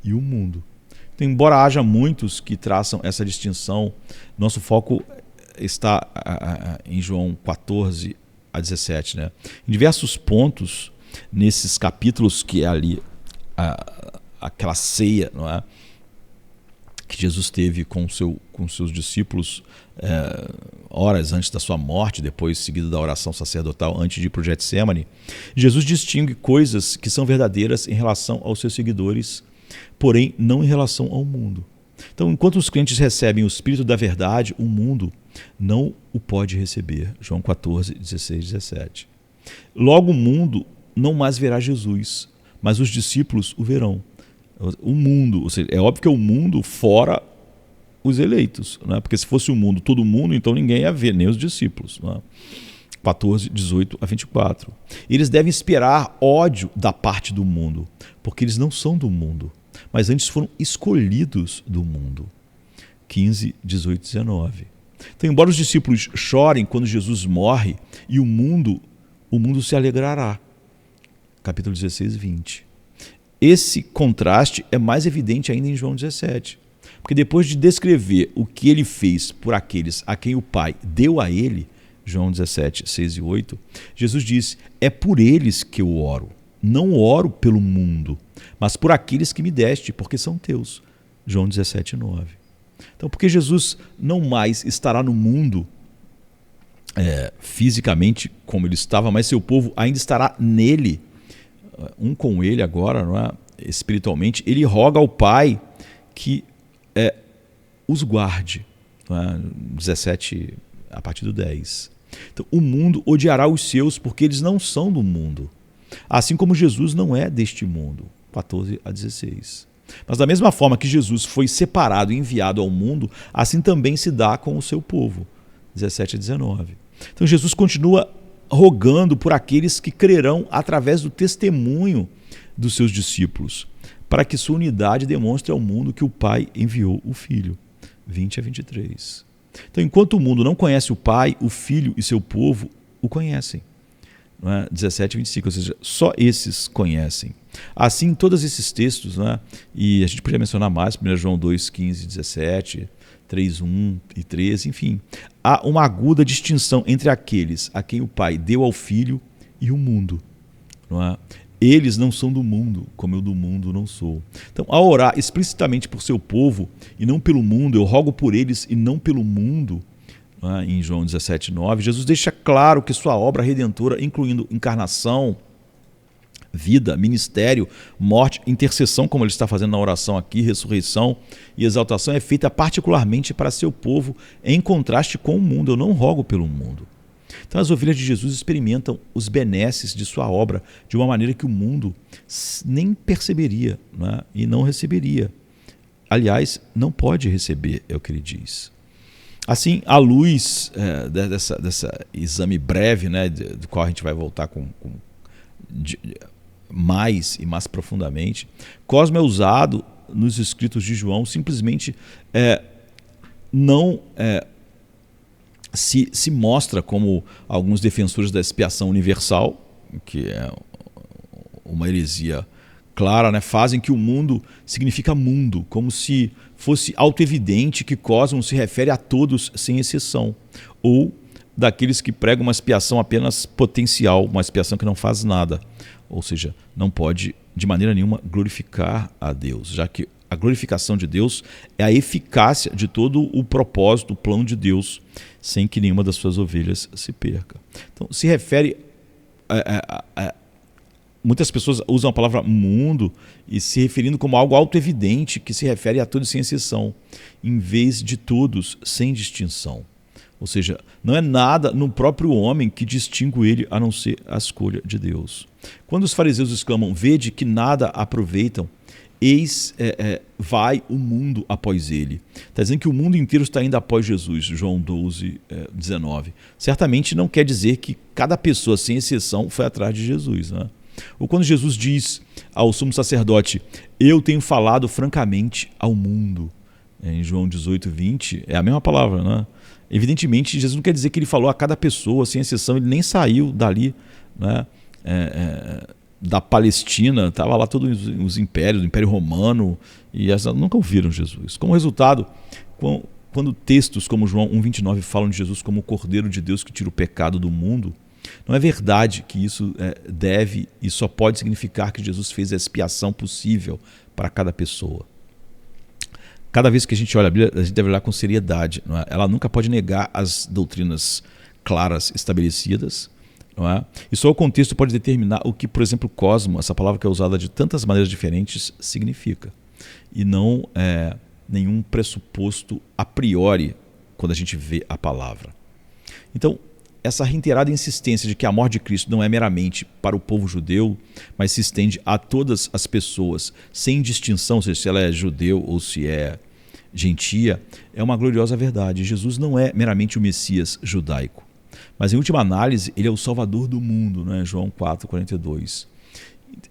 e o mundo. Então, embora haja muitos que traçam essa distinção, nosso foco está em João 14 a 17. Em diversos pontos, nesses capítulos, que é ali aquela ceia, não é? Que Jesus teve com seus discípulos horas antes da sua morte, depois seguida da oração sacerdotal antes de ir para o Getsemane, Jesus distingue coisas que são verdadeiras em relação aos seus seguidores, porém não em relação ao mundo. Então, enquanto os crentes recebem o Espírito da verdade, o mundo não o pode receber. João 14, 16, 17. Logo o mundo não mais verá Jesus, mas os discípulos o verão. O mundo, ou seja, é óbvio que é o mundo fora os eleitos, né? Porque se fosse o mundo, todo mundo, então ninguém ia ver, nem os discípulos. Né? 14, 18 a 24. Eles devem esperar ódio da parte do mundo, porque eles não são do mundo, mas antes foram escolhidos do mundo. 15, 18 e 19. Então, embora os discípulos chorem quando Jesus morre, e o mundo se alegrará. Capítulo 16 e 20. Esse contraste é mais evidente ainda em João 17. Porque depois de descrever o que ele fez por aqueles a quem o Pai deu a ele, João 17, 6 e 8, Jesus diz: é por eles que eu oro. Não oro pelo mundo, mas por aqueles que me deste, porque são teus. João 17, 9. Então, porque Jesus não mais estará no mundo fisicamente como ele estava, mas seu povo ainda estará nele, com ele agora, não é? Espiritualmente, ele roga ao Pai que os guarde. Não é? 17, a partir do 10. Então, o mundo odiará os seus porque eles não são do mundo, assim como Jesus não é deste mundo. 14 a 16. Mas da mesma forma que Jesus foi separado e enviado ao mundo, assim também se dá com o seu povo. 17 a 19. Então Jesus continua rogando por aqueles que crerão através do testemunho dos seus discípulos, para que sua unidade demonstre ao mundo que o Pai enviou o Filho. 20 a 23. Então, enquanto o mundo não conhece o Pai, o Filho e seu povo o conhecem. Não é? 17 a 25, ou seja, só esses conhecem. Assim, todos esses textos, não é? E a gente podia mencionar mais, 1 João 2, 15, 17, 3, 1 e 13, enfim. Há uma aguda distinção entre aqueles a quem o Pai deu ao Filho e o mundo. Não é? Eles não são do mundo, como eu do mundo não sou. Então, ao orar explicitamente por seu povo e não pelo mundo, eu rogo por eles e não pelo mundo, em João 17, 9, Jesus deixa claro que sua obra redentora, incluindo encarnação, vida, ministério, morte, intercessão, como ele está fazendo na oração aqui, ressurreição e exaltação, é feita particularmente para seu povo, em contraste com o mundo. Eu não rogo pelo mundo. Então as ovelhas de Jesus experimentam os benesses de sua obra de uma maneira que o mundo nem perceberia, né? E não receberia. Aliás, não pode receber, é o que ele diz. Assim, à luz dessa exame breve, né, do qual a gente vai voltar mais e mais profundamente, Cosmo é usado nos escritos de João simplesmente não se mostra como alguns defensores da expiação universal, que é uma heresia clara, né? Fazem que o mundo significa mundo, como se fosse autoevidente que Cosmo se refere a todos sem exceção, ou daqueles que pregam uma expiação apenas potencial, uma expiação que não faz nada, ou seja, não pode de maneira nenhuma glorificar a Deus, já que a glorificação de Deus é a eficácia de todo o propósito, o plano de Deus, sem que nenhuma das suas ovelhas se perca. Então, se refere muitas pessoas usam a palavra mundo e se referindo como algo autoevidente, que se refere a todos sem exceção, em vez de todos sem distinção. Ou seja, não é nada no próprio homem que distingue ele a não ser a escolha de Deus. Quando os fariseus exclamam, vede que nada aproveitam, eis vai o mundo após ele. Está dizendo que o mundo inteiro está indo após Jesus, João 12, 19. Certamente não quer dizer que cada pessoa, sem exceção, foi atrás de Jesus, né? Ou quando Jesus diz ao sumo sacerdote, eu tenho falado francamente ao mundo, em João 18, 20, é a mesma palavra, né? Evidentemente, Jesus não quer dizer que ele falou a cada pessoa, sem exceção, ele nem saiu dali, né? Da Palestina, estava lá todos os impérios, o Império Romano, e essas nunca ouviram Jesus. Como resultado, quando textos como João 1,29 falam de Jesus como o Cordeiro de Deus que tira o pecado do mundo, não é verdade que isso deve e só pode significar que Jesus fez a expiação possível para cada pessoa. Cada vez que a gente olha a Bíblia, a gente deve olhar com seriedade. Não é? Ela nunca pode negar as doutrinas claras estabelecidas. Não é? E só o contexto pode determinar o que, por exemplo, cosmo, essa palavra que é usada de tantas maneiras diferentes, significa. E não nenhum pressuposto a priori quando a gente vê a palavra. Então, essa reiterada insistência de que a morte de Cristo não é meramente para o povo judeu, mas se estende a todas as pessoas, sem distinção, ou seja, se ela é judeu ou se é gentia, é uma gloriosa verdade. Jesus não é meramente o Messias judaico, mas em última análise, ele é o Salvador do mundo, né? João 4, 42.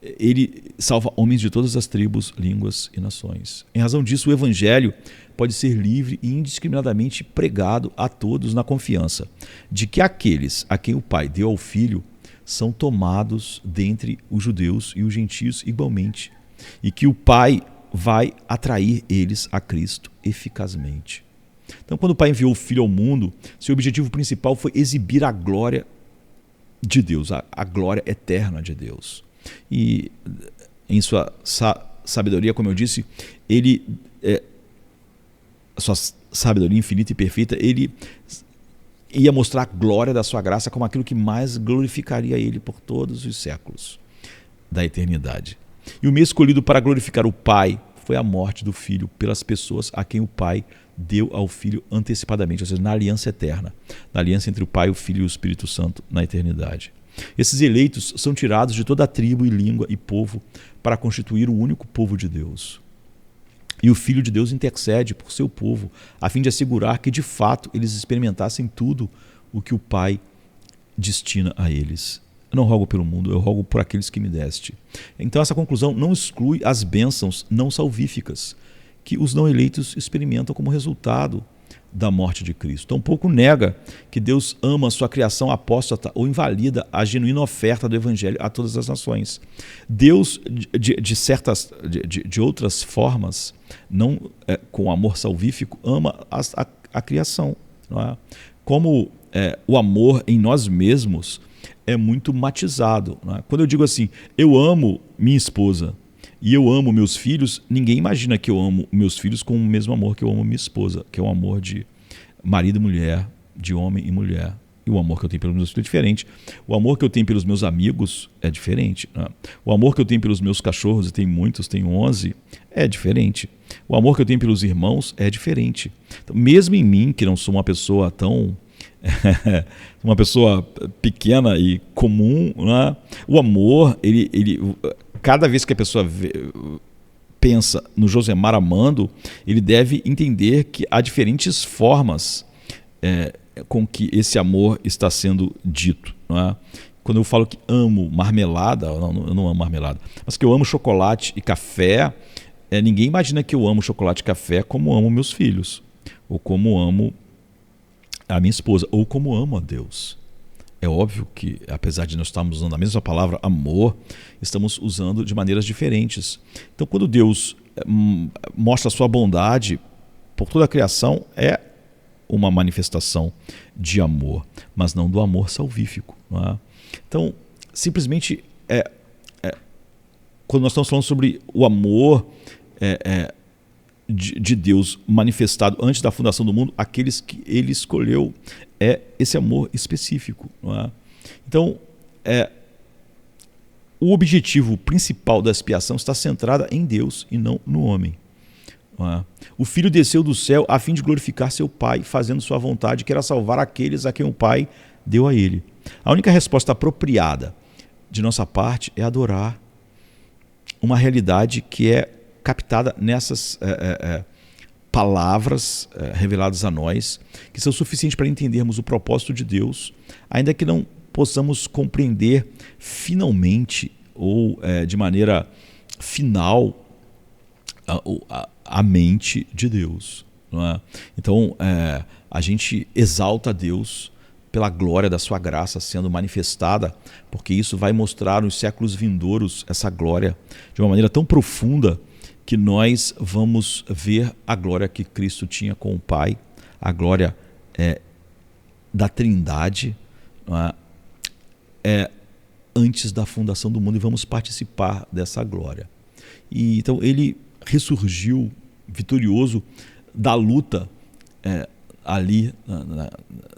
Ele salva homens de todas as tribos, línguas e nações. Em razão disso, o Evangelho pode ser livre e indiscriminadamente pregado a todos na confiança de que aqueles a quem o Pai deu ao Filho são tomados dentre os judeus e os gentios igualmente, e que o Pai vai atrair eles a Cristo eficazmente. Então, quando o Pai enviou o Filho ao mundo, seu objetivo principal foi exibir a glória de Deus, a glória eterna de Deus. E em sua sabedoria, como eu disse, a sua sabedoria infinita e perfeita, ele ia mostrar a glória da sua graça como aquilo que mais glorificaria ele por todos os séculos da eternidade. E o meio escolhido para glorificar o Pai foi a morte do Filho pelas pessoas a quem o Pai deu ao Filho antecipadamente, ou seja, na aliança eterna, na aliança entre o Pai, o Filho e o Espírito Santo na eternidade. Esses eleitos são tirados de toda a tribo e língua e povo para constituir o único povo de Deus. E o Filho de Deus intercede por seu povo, a fim de assegurar que, de fato, eles experimentassem tudo o que o Pai destina a eles. Eu não rogo pelo mundo, eu rogo por aqueles que me deste. Então essa conclusão não exclui as bênçãos não salvíficas que os não eleitos experimentam como resultado da morte de Cristo. Tampouco nega que Deus ama a sua criação apóstata ou invalida a genuína oferta do Evangelho a todas as nações. Deus, de outras formas, não com amor salvífico, ama a criação. Não é? Como o amor em nós mesmos é muito matizado. Não é? Quando eu digo assim, eu amo minha esposa e eu amo meus filhos, ninguém imagina que eu amo meus filhos com o mesmo amor que eu amo minha esposa, que é o amor de marido e mulher, de homem e mulher. E o amor que eu tenho pelos meus filhos é diferente. O amor que eu tenho pelos meus amigos é diferente. Né? O amor que eu tenho pelos meus cachorros, e tenho muitos, tenho 11, é diferente. O amor que eu tenho pelos irmãos é diferente. Então, mesmo em mim, que não sou uma pessoa tão... uma pessoa pequena e comum, né? O amor, cada vez que a pessoa pensa no Josemar amando, ele deve entender que há diferentes formas com que esse amor está sendo dito. Não é? Quando eu falo que amo marmelada, eu não amo marmelada, mas que eu amo chocolate e café, ninguém imagina que eu amo chocolate e café como amo meus filhos, ou como amo a minha esposa, ou como amo a Deus. É óbvio que, apesar de nós estarmos usando a mesma palavra amor, estamos usando de maneiras diferentes. Então, quando Deus mostra a sua bondade por toda a criação, é uma manifestação de amor, mas não do amor salvífico. Não é? Então, simplesmente, quando nós estamos falando sobre o amor de Deus manifestado antes da fundação do mundo, aqueles que ele escolheu, é esse amor específico. Não é? Então, o objetivo principal da expiação está centrada em Deus e não no homem. Não é? O Filho desceu do céu a fim de glorificar seu Pai, fazendo sua vontade, que era salvar aqueles a quem o Pai deu a ele. A única resposta apropriada de nossa parte é adorar uma realidade que é captada nessas palavras reveladas a nós, que são suficientes para entendermos o propósito de Deus, ainda que não possamos compreender finalmente ou de maneira final a mente de Deus. Não é? Então, a gente exalta a Deus pela glória da sua graça sendo manifestada, porque isso vai mostrar nos séculos vindouros essa glória de uma maneira tão profunda que nós vamos ver a glória que Cristo tinha com o Pai, a glória da Trindade, não é? Antes da fundação do mundo, e vamos participar dessa glória. E então ele ressurgiu vitorioso da luta ali,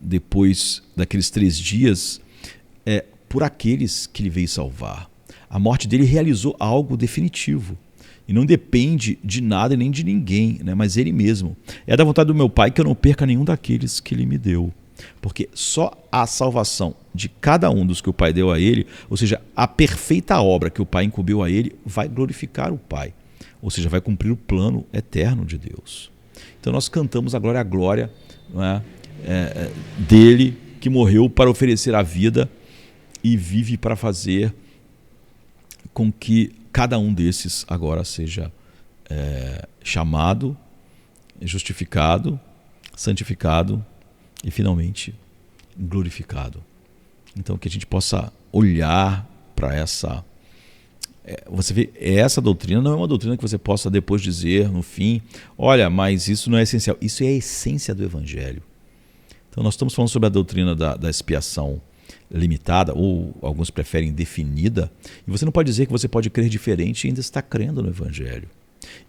depois daqueles 3 dias, por aqueles que ele veio salvar. A morte dele realizou algo definitivo. E não depende de nada e nem de ninguém, né? Mas ele mesmo. É da vontade do meu Pai que eu não perca nenhum daqueles que ele me deu. Porque só a salvação de cada um dos que o Pai deu a ele, ou seja, a perfeita obra que o Pai incumbiu a ele, vai glorificar o Pai. Ou seja, vai cumprir o plano eterno de Deus. Então nós cantamos a glória, não é? Dele que morreu para oferecer a vida e vive para fazer com que cada um desses agora seja chamado, justificado, santificado e finalmente glorificado. Então que a gente possa olhar para essa... Você vê, essa doutrina não é uma doutrina que você possa depois dizer no fim, olha, mas isso não é essencial. Isso é a essência do Evangelho. Então nós estamos falando sobre a doutrina da expiação limitada, ou alguns preferem definida, e você não pode dizer que você pode crer diferente e ainda está crendo no Evangelho.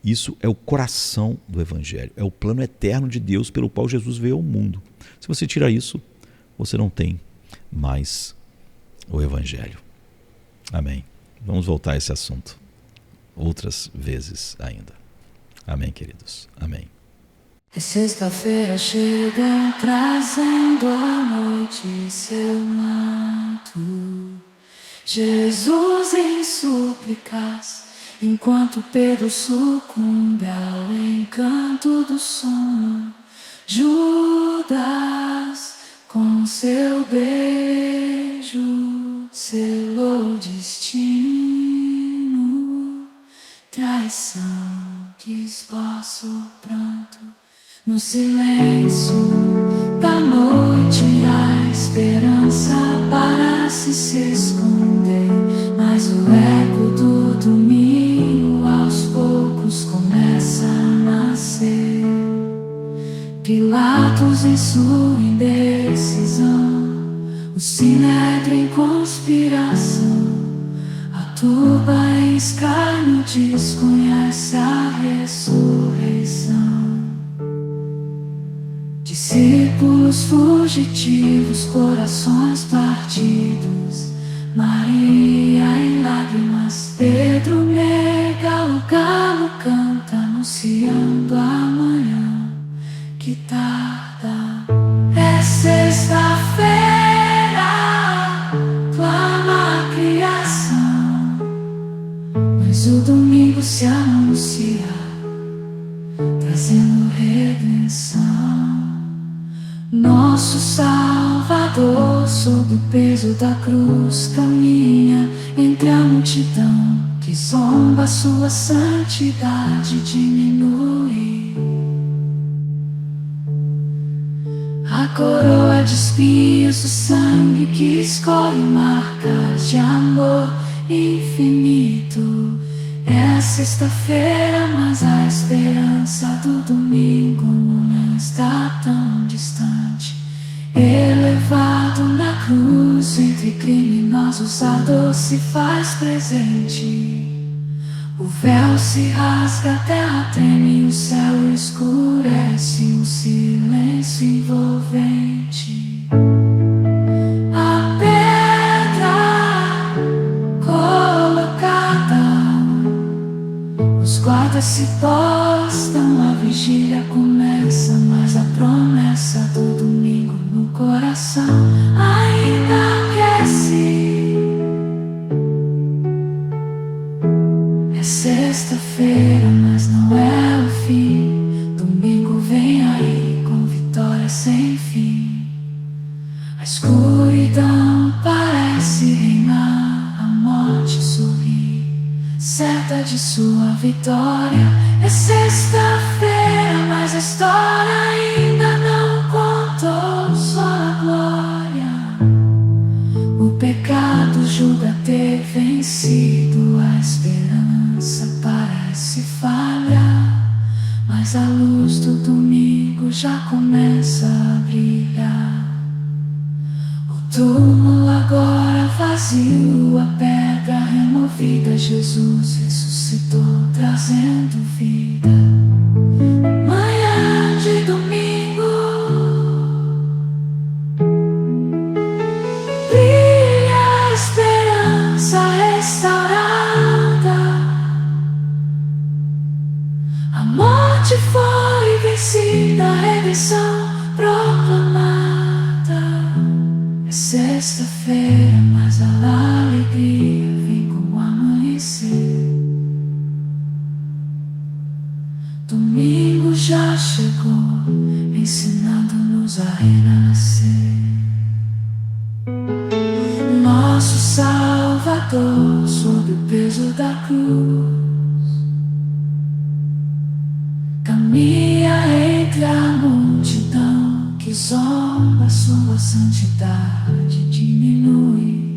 Isso é o coração do Evangelho, é o plano eterno de Deus pelo qual Jesus veio ao mundo. Se você tira isso, você não tem mais o Evangelho. Amém. Vamos voltar a esse assunto outras vezes ainda. Amém, queridos. Amém. É sexta-feira chega trazendo a noite em seu manto. Jesus em súplicas, enquanto Pedro sucumbe ao encanto do sono. Judas, com seu beijo, selou o destino. Traição que esboça o pranto. No silêncio da noite, a esperança parece se esconder, mas o eco do domingo aos poucos começa a nascer. Pilatos em sua indecisão, o sinédrio em conspiração, a turba em escárnio desconhece a ressurreição. Discípulos fugitivos, corações partidos, Maria em lágrimas, Pedro nega, o galo canta anunciando a manhã que tarda. É sexta-feira, clama a criação, mas o domingo se anuncia, trazendo redenção. Nosso Salvador, sob o peso da cruz, caminha entre a multidão que zomba, sua santidade diminui. A coroa de espinhos, o sangue que escolhe marcas de amor infinito. É sexta-feira, mas a esperança do domingo não está tão distante. Elevado na cruz, entre criminosos a dor se faz presente. O véu se rasga, a terra treme, o céu escurece, um silêncio envolvente. A pedra colocada, os guardas se postam, a vigília começa, mas a promessa do domingo no coração ainda aquece. É sexta-feira, mas não é o fim. Domingo vem aí com vitória sem fim. A escuridão parece reinar, a morte sorri, certa de sua vitória. É sexta-feira, mas a história ainda não contou sua glória. O pecado julga ter vencido, a esperança parece falhar, mas a luz do domingo já começa a brilhar. O túmulo agora vazio, a pedra removida, Jesus ressuscitou, trazendo vida. Manhã de domingo, brilha a esperança restaurada. A morte foi vencida, a redenção proclamada. É sexta-feira, mas a alegria vem com o amanhecer. Domingo já chegou, ensinando-nos a renascer. Nosso Salvador, sob o peso da cruz, caminha entre a multidão que zomba, sua santidade diminui.